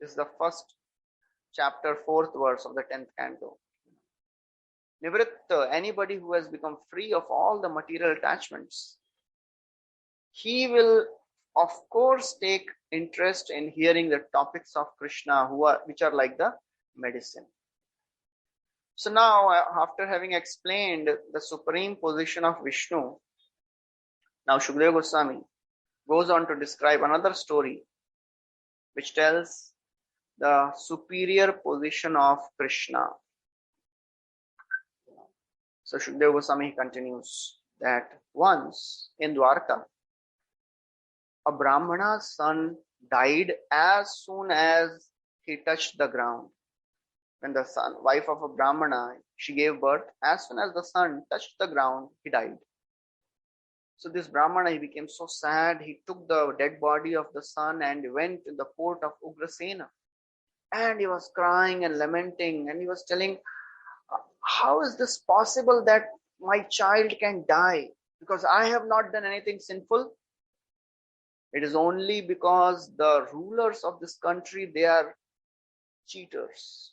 A: This is the first chapter, 4th verse of the 10th canto. Nivritta, anybody who has become free of all the material attachments, he will of course take interest in hearing the topics of Krishna, which are like the medicine. So now, after having explained the supreme position of Vishnu, now Shukadeva Goswami goes on to describe another story which tells the superior position of Krishna. So Shukadeva Goswami continues that once in Dwarka, a Brahmana's son died as soon as he touched the ground. When the wife of a Brahmana, she gave birth, as soon as the son touched the ground, he died. So this Brahmana, he became so sad, he took the dead body of the son and went to the court of Ugrasena. And he was crying and lamenting, and he was telling, how is this possible that my child can die? Because I have not done anything sinful. It is only because the rulers of this country, they are cheaters.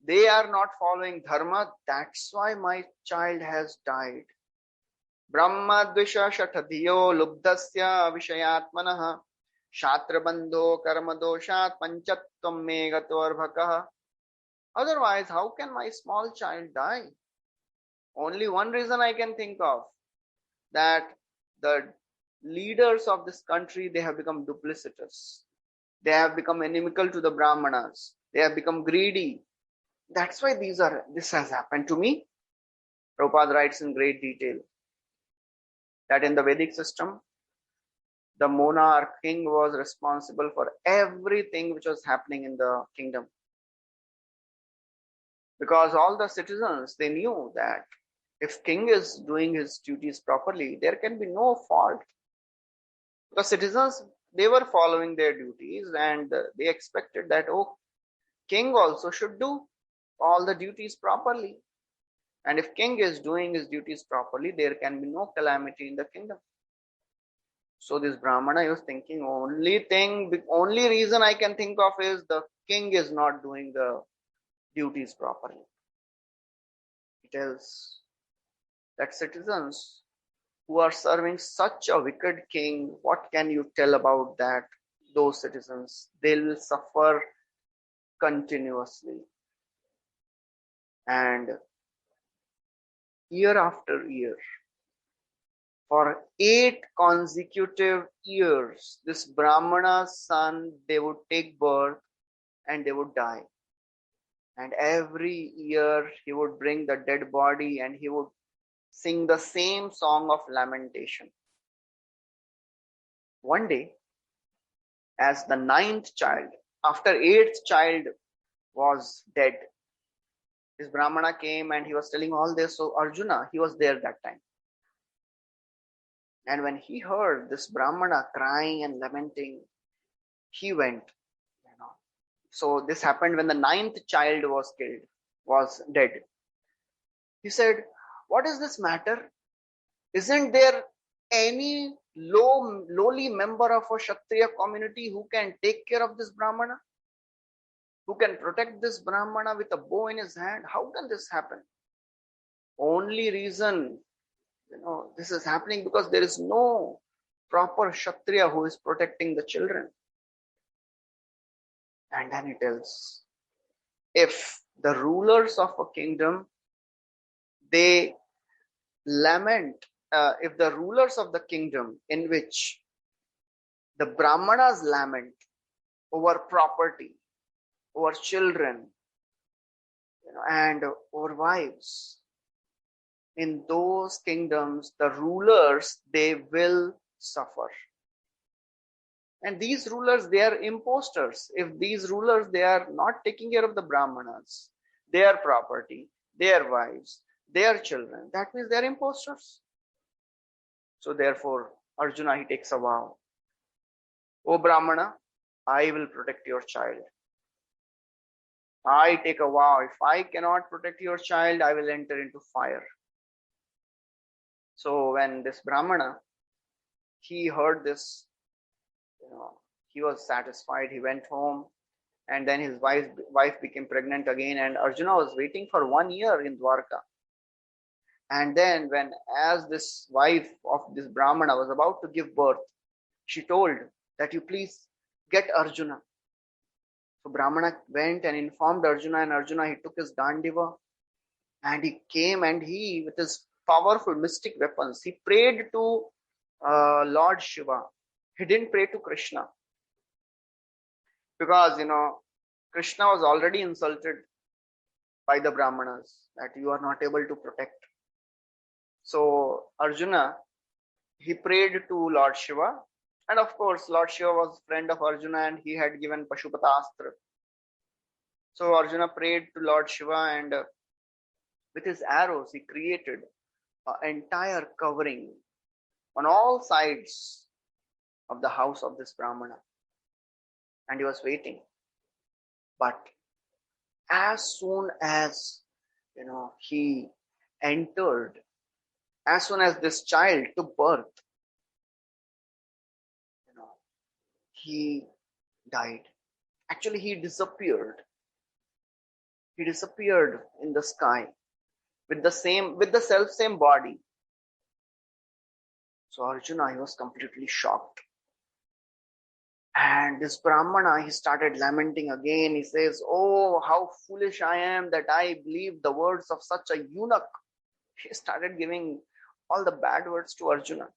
A: They are not following dharma. That's why my child has died. Brahma dvisha shatadhiyo lubdasya vishayatmanaha shatrabandho karmadoshat panchatvam me gatorvakaha. Otherwise, how can my small child die? Only one reason I can think of, that the leaders of this country, they have become duplicitous. They have become inimical to the Brahmanas. They have become greedy. That's why this has happened to me. Prabhupada writes in great detail that in the Vedic system, the monarch, king, was responsible for everything which was happening in the kingdom. Because all the citizens, they knew that if king is doing his duties properly, there can be no fault. Because citizens, they were following their duties, and they expected that, king also should do all the duties properly. And if king is doing his duties properly, there can be no calamity in the kingdom. So this Brahmana was thinking, only reason I can think of is the king is not doing the duties properly. He tells that citizens who are serving such a wicked king, what can you tell about that? Those citizens, they will suffer continuously. And year after year, for 8 consecutive years, this Brahmana's son, they would take birth and they would die. And every year he would bring the dead body and he would sing the same song of lamentation. One day, as the 9th child, after 8th child was dead, this Brahmana came and he was telling all this. So Arjuna, he was there that time. And when he heard this Brahmana crying and lamenting, he went. So this happened when the ninth child was dead. He said, "What is this matter? Isn't there any lowly member of a Kshatriya community who can take care of this Brahmana? Who can protect this Brahmana with a bow in his hand? How can this happen?" Only reason, this is happening because there is no proper Kshatriya who is protecting the children. And then he tells, if the rulers of a kingdom, they lament, if the rulers of the kingdom in which the Brahmanas lament over property, over children, and over wives, in those kingdoms, the rulers, they will suffer. And these rulers, they are impostors. If these rulers, they are not taking care of the Brahmanas, their property, their wives, their children, that means they are impostors. So therefore, Arjuna, he takes a vow. O Brahmana, I will protect your child. I take a vow. If I cannot protect your child, I will enter into fire. So when this Brahmana, he heard this, he was satisfied. He went home, and then his wife became pregnant again, and Arjuna was waiting for 1 year in Dwarka. And then as this wife of this Brahmana was about to give birth, she told that you please get Arjuna. So Brahmana went and informed Arjuna, and Arjuna, he took his Gandiva and he came, and he, with his powerful mystic weapons, he prayed to Lord Shiva. He didn't pray to Krishna. Because, Krishna was already insulted by the Brahmanas that you are not able to protect. So Arjuna, he prayed to Lord Shiva. And of course, Lord Shiva was a friend of Arjuna, and he had given Pashupatastra. So Arjuna prayed to Lord Shiva, and with his arrows, he created an entire covering on all sides of the house of this Brahmana. And he was waiting. But as soon as, he entered, as soon as this child took birth, he died. Actually, he disappeared. He disappeared in the sky with the same body. So Arjuna, he was completely shocked. And this Brahmana, he started lamenting again. He says, "Oh, how foolish I am that I believed the words of such a eunuch." He started giving all the bad words to Arjuna.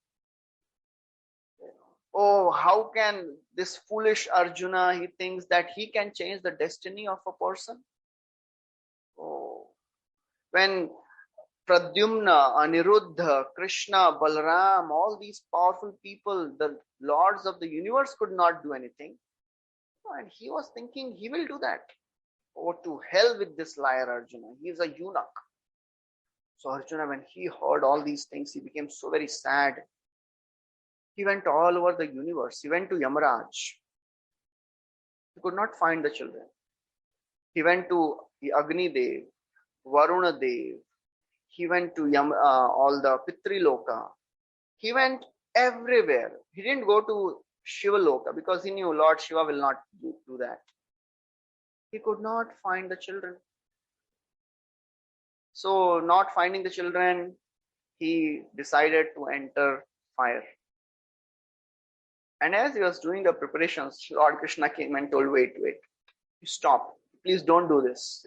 A: Oh, how can this foolish Arjuna, he thinks that he can change the destiny of a person? Oh, when Pradyumna, Aniruddha, Krishna, Balaram, all these powerful people, the lords of the universe, could not do anything. And he was thinking he will do that. Oh, to hell with this liar Arjuna. He is a eunuch. So Arjuna, when he heard all these things, he became so very sad. He went all over the universe. He went to Yamaraj. He could not find the children. He went to Agni Dev, Varuna Dev. He went to all the Pitri Loka. He went everywhere. He didn't go to Shiva Loka because he knew Lord Shiva will not do that. He could not find the children. So, not finding the children, he decided to enter fire. And as he was doing the preparations, Lord Krishna came and told, wait, stop. Please don't do this,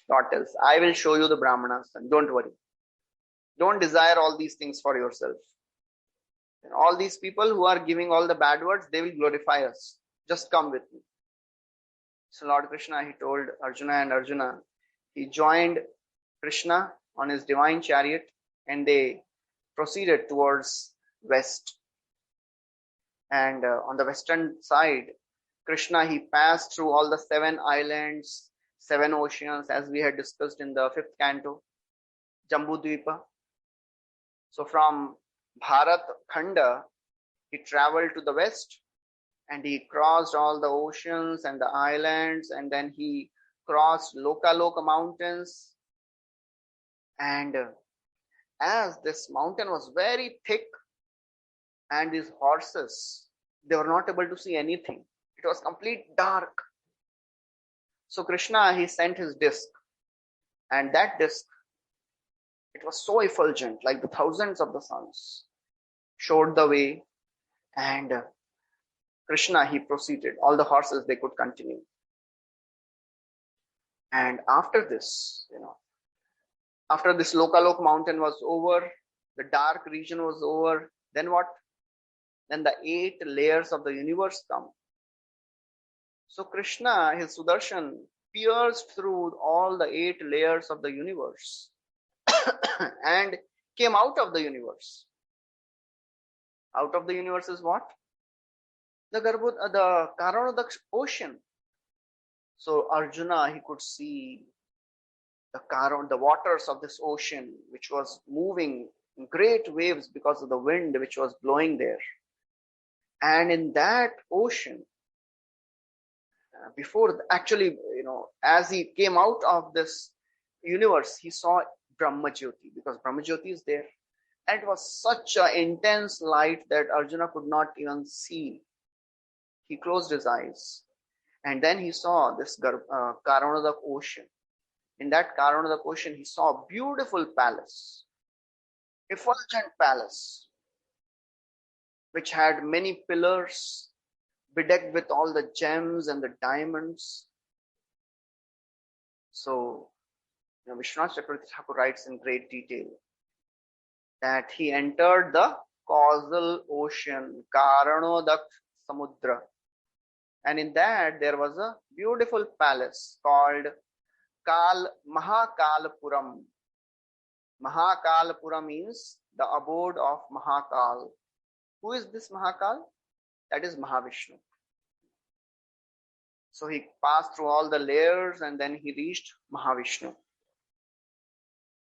A: Lord tells, I will show you the Brahmanas, and don't worry. Don't desire all these things for yourself. And all these people who are giving all the bad words, they will glorify us. Just come with me. So Lord Krishna, he told Arjuna, and Arjuna, he joined Krishna on his divine chariot, and they proceeded towards west. And on the western side, Krishna, he passed through all the 7 islands, 7 oceans, as we had discussed in the 5th canto, Jambudvipa. So from Bharat Khanda, he traveled to the west and he crossed all the oceans and the islands, and then he crossed Loka mountains. And as this mountain was very thick and these horses, they were not able to see anything. It was complete dark. So Krishna, he sent his disc, and that disc, it was so effulgent, like the thousands of the suns, showed the way, and Krishna, he proceeded. All the horses, they could continue. And after this, after this Lokalok mountain was over, the dark region was over, then what? Then the 8 layers of the universe come. So Krishna, his Sudarshan, pierced through all the 8 layers of the universe and came out of the universe. Out of the universe is what? The Karanodaksh ocean. So Arjuna, he could see the waters of this ocean, which was moving in great waves because of the wind which was blowing there. And in that ocean, as he came out of this universe, he saw Brahmajyoti, because Brahmajyoti is there. And it was such an intense light that Arjuna could not even see. He closed his eyes. And then he saw this Karanadak ocean. In that Karanadak ocean, he saw a beautiful palace, effulgent palace, which had many pillars, bedecked with all the gems and the diamonds. So, Vishwanath Chakravarti Thakur writes in great detail that he entered the causal ocean, Karanodak Samudra. And in that, there was a beautiful palace called Mahakalapuram. Mahakalapuram means the abode of Mahakal. Who is this Mahakal? That is Mahavishnu. So he passed through all the layers and then he reached Mahavishnu.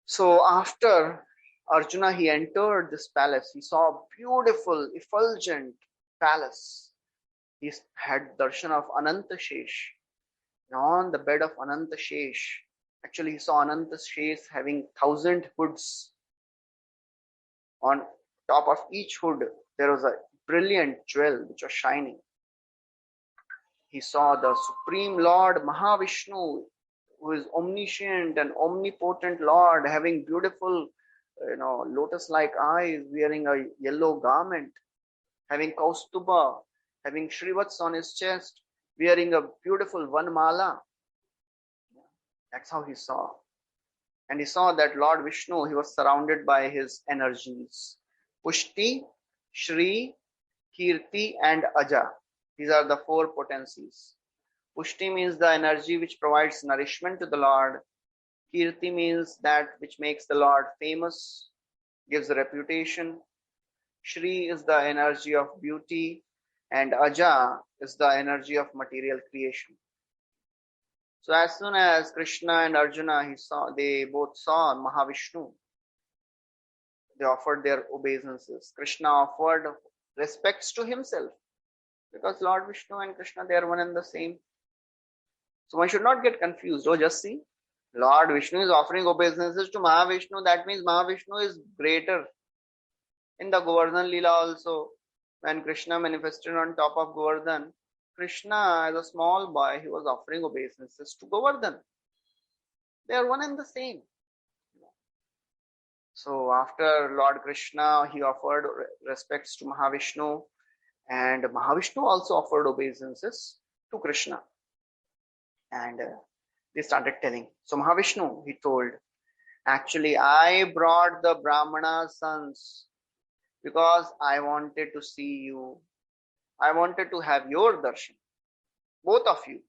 A: So after Arjuna, he entered this palace. He saw a beautiful, effulgent palace. He had darshan of Anantashesh. And on the bed of Anantashesh, actually he saw Anantashesh having 1,000 hoods. On top of each hood, there was a brilliant jewel which was shining. He saw the Supreme Lord Mahavishnu, who is omniscient and omnipotent Lord, having beautiful, lotus-like eyes, wearing a yellow garment, having Kaustuba, having Shrivats on his chest, wearing a beautiful Vanmala. That's how he saw. And he saw that Lord Vishnu, he was surrounded by his energies. Pushti, Shri, Kirti and Aja. These are the 4 potencies. Pushti means the energy which provides nourishment to the Lord. Kirti means that which makes the Lord famous, gives a reputation. Shri is the energy of beauty, and Aja is the energy of material creation. So as soon as Krishna and Arjuna, they both saw Mahavishnu, they offered their obeisances. Krishna offered respects to himself, because Lord Vishnu and Krishna, they are one and the same. So one should not get confused. Just see, Lord Vishnu is offering obeisances to Mahavishnu. That means Mahavishnu is greater. In the Govardhan Leela also, when Krishna manifested on top of Govardhan, Krishna, as a small boy, he was offering obeisances to Govardhan. They are one and the same. So after Lord Krishna, he offered respects to Mahavishnu, and Mahavishnu also offered obeisances to Krishna. And they started telling. So Mahavishnu, he told, actually, I brought the Brahmana sons because I wanted to see you. I wanted to have your darshan, both of you,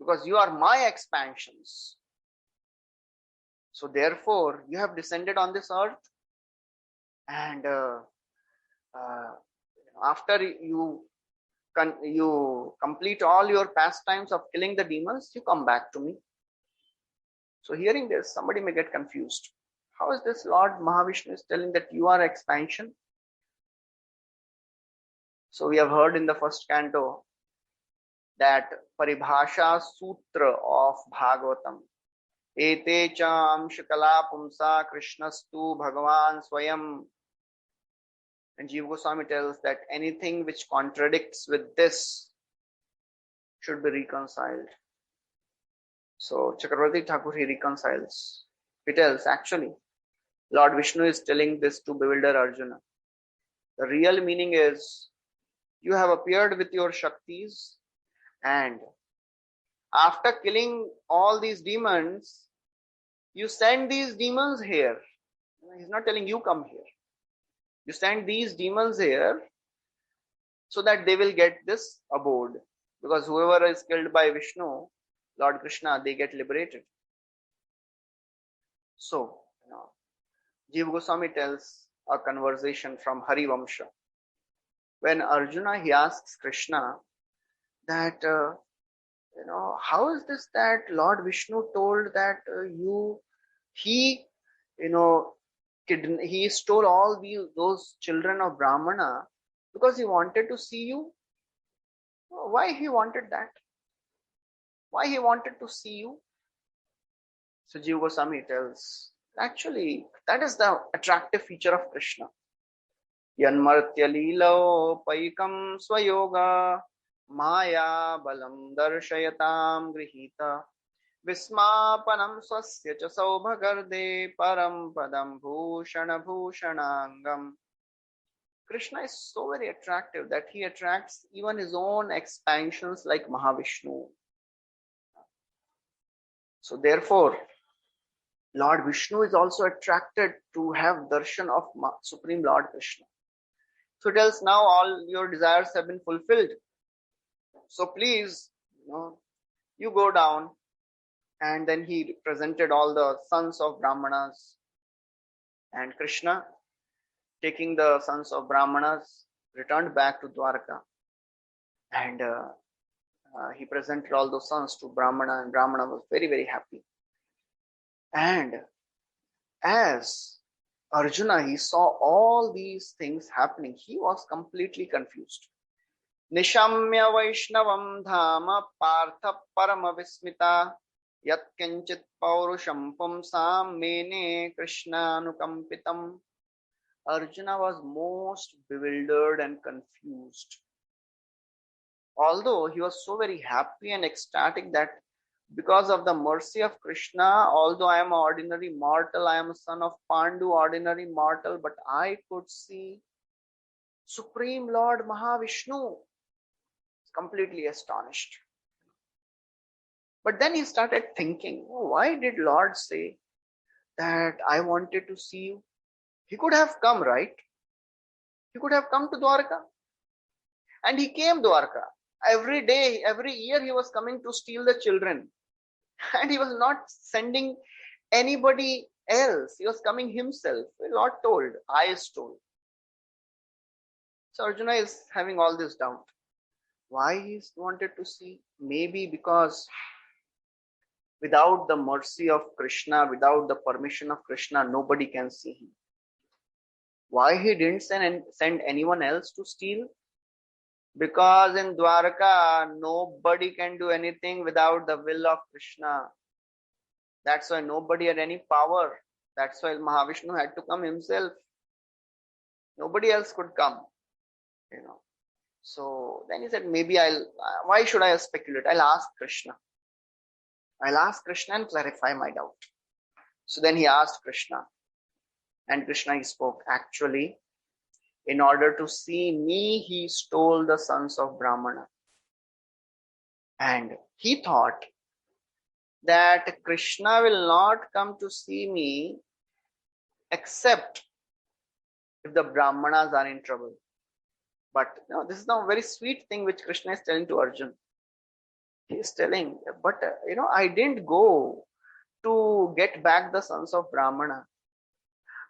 A: because you are my expansions. So therefore, you have descended on this earth, and after you complete all your pastimes of killing the demons, you come back to me. So hearing this, somebody may get confused. How is this Lord Mahavishnu is telling that you are expansion? So we have heard in the first canto that Paribhasha Sutra of Bhagavatam. Ete cha amshakala pumsa Krishnastu Bhagavan Swayam. And Jiva Goswami tells that anything which contradicts with this should be reconciled. So Chakravarti Thakur, he reconciles. He tells, actually, Lord Vishnu is telling this to bewilder Arjuna. The real meaning is, you have appeared with your Shaktis, and after killing all these demons, you send these demons here. He's not telling you come here. You send these demons here so that they will get this abode. Because whoever is killed by Vishnu, Lord Krishna, they get liberated. So, Jiva Goswami tells a conversation from Hari Vamsha. When Arjuna, he asks Krishna that, how is this that Lord Vishnu told that he stole all those children of Brahmana because he wanted to see you? Why he wanted that? Why he wanted to see you? So Jiva Goswami tells, actually, that is the attractive feature of Krishna. Yanmartya lilo paikam swayoga maya balam darshayatam grihita vismapanam swasya cha saubhagarde param padam bhushana bhushanangam. Krishna is so very attractive that he attracts even his own expansions like Mahavishnu. So therefore, Lord Vishnu is also attracted to have darshan of Supreme Lord Krishna. So he tells, now all your desires have been fulfilled. So please, you go down. And then he presented all the sons of Brahmanas. And Krishna, taking the sons of Brahmanas, returned back to Dwarka. And he presented all those sons to Brahmana, and Brahmana was very, very happy. And as Arjuna, he saw all these things happening, he was completely confused. Nishamya Vaishnavam Dhama Partha Parama Vismita Yat Kinchit Paurusham Pumsam Mene Krishna Anukampitam. Arjuna was most bewildered and confused. Although he was so very happy and ecstatic that because of the mercy of Krishna, although I am an ordinary mortal, I am a son of Pandu, ordinary mortal, but I could see Supreme Lord Mahavishnu. Completely astonished. But then he started thinking, why did Lord say that I wanted to see you? He could have come, right? He could have come to Dwarka. And he came Dwarka. Every day, every year he was coming to steal the children. And he was not sending anybody else. He was coming himself. The Lord told, I told. So Arjuna is having all this doubt. Why he wanted to see? Maybe because without the mercy of Krishna, without the permission of Krishna, nobody can see him. Why he didn't send anyone else to steal? Because in Dwarka, nobody can do anything without the will of Krishna. That's why nobody had any power. That's why Mahavishnu had to come himself. Nobody else could come. So then he said, maybe why should I speculate? I'll ask Krishna. I'll ask Krishna and clarify my doubt. So then he asked Krishna. And Krishna, he spoke, actually, in order to see me, he stole the sons of Brahmana. And he thought that Krishna will not come to see me except if the Brahmanas are in trouble. But this is now a very sweet thing which Krishna is telling to Arjuna. He is telling, but I didn't go to get back the sons of Brahmana.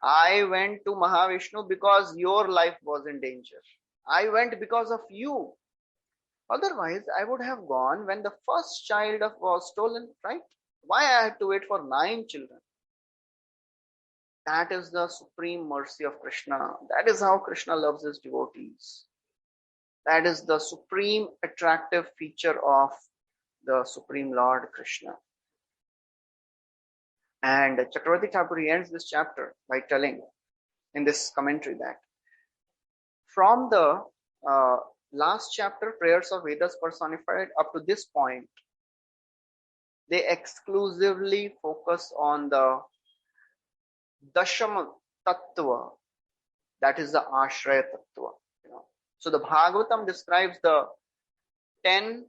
A: I went to Mahavishnu because your life was in danger. I went because of you. Otherwise, I would have gone when the first child was stolen, right? Why I had to wait for 9 children? That is the supreme mercy of Krishna. That is how Krishna loves his devotees. That is the supreme attractive feature of the Supreme Lord Krishna. And Chakravarti Thakur ends this chapter by telling in this commentary that from the last chapter, prayers of Vedas personified, up to this point, they exclusively focus on the Dasham Tattva, that is the Ashraya Tattva. So the Bhagavatam describes the 10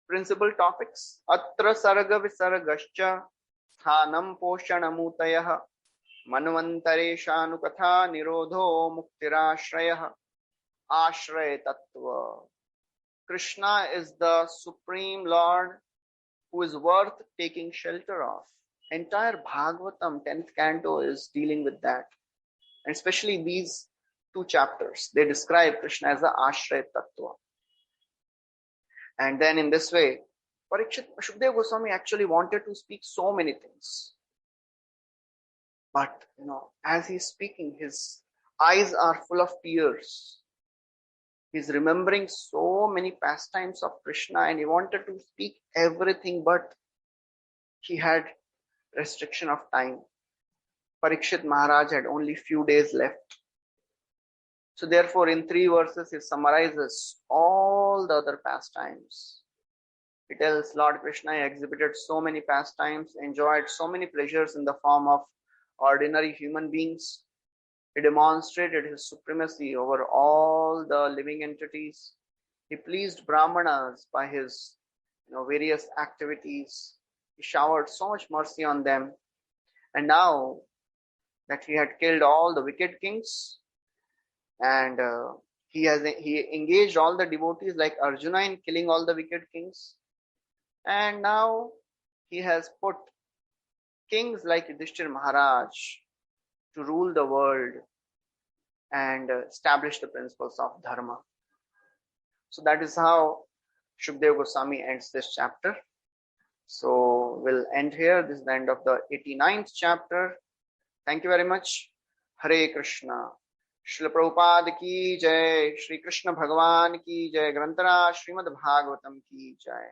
A: principal topics. Atra Sarga Visargascha Sthanam Poshanamutayah Manvantaresha Katha Nirodho Muktirashrayah Ashraya Tattva. Krishna is the Supreme Lord who is worth taking shelter of. Entire Bhagavatam, 10th canto, is dealing with that. And especially these 2 chapters, they describe Krishna as the Ashraya Tattva. And then in this way, Shukdev Goswami actually wanted to speak so many things. But, as he's speaking, his eyes are full of tears. He's remembering so many pastimes of Krishna and he wanted to speak everything, but he had restriction of time. Parikshit Maharaj had only few days left. So therefore, in 3 verses, he summarizes all the other pastimes. He tells Lord Krishna exhibited so many pastimes, enjoyed so many pleasures in the form of ordinary human beings. He demonstrated his supremacy over all the living entities. He pleased Brahmanas by his various activities. He showered so much mercy on them. And now that he had killed all the wicked kings, and he engaged all the devotees like Arjuna in killing all the wicked kings. And now he has put kings like Yudhishthira Maharaj to rule the world and establish the principles of dharma. So that is how Shukdev Goswami ends this chapter. So we'll end here. This is the end of the 89th chapter. Thank you very much. Hare Krishna. Srila Prabhupada ki jai. Shri Krishna Bhagavan ki jai. Grantara Srimad Bhagavatam ki jai.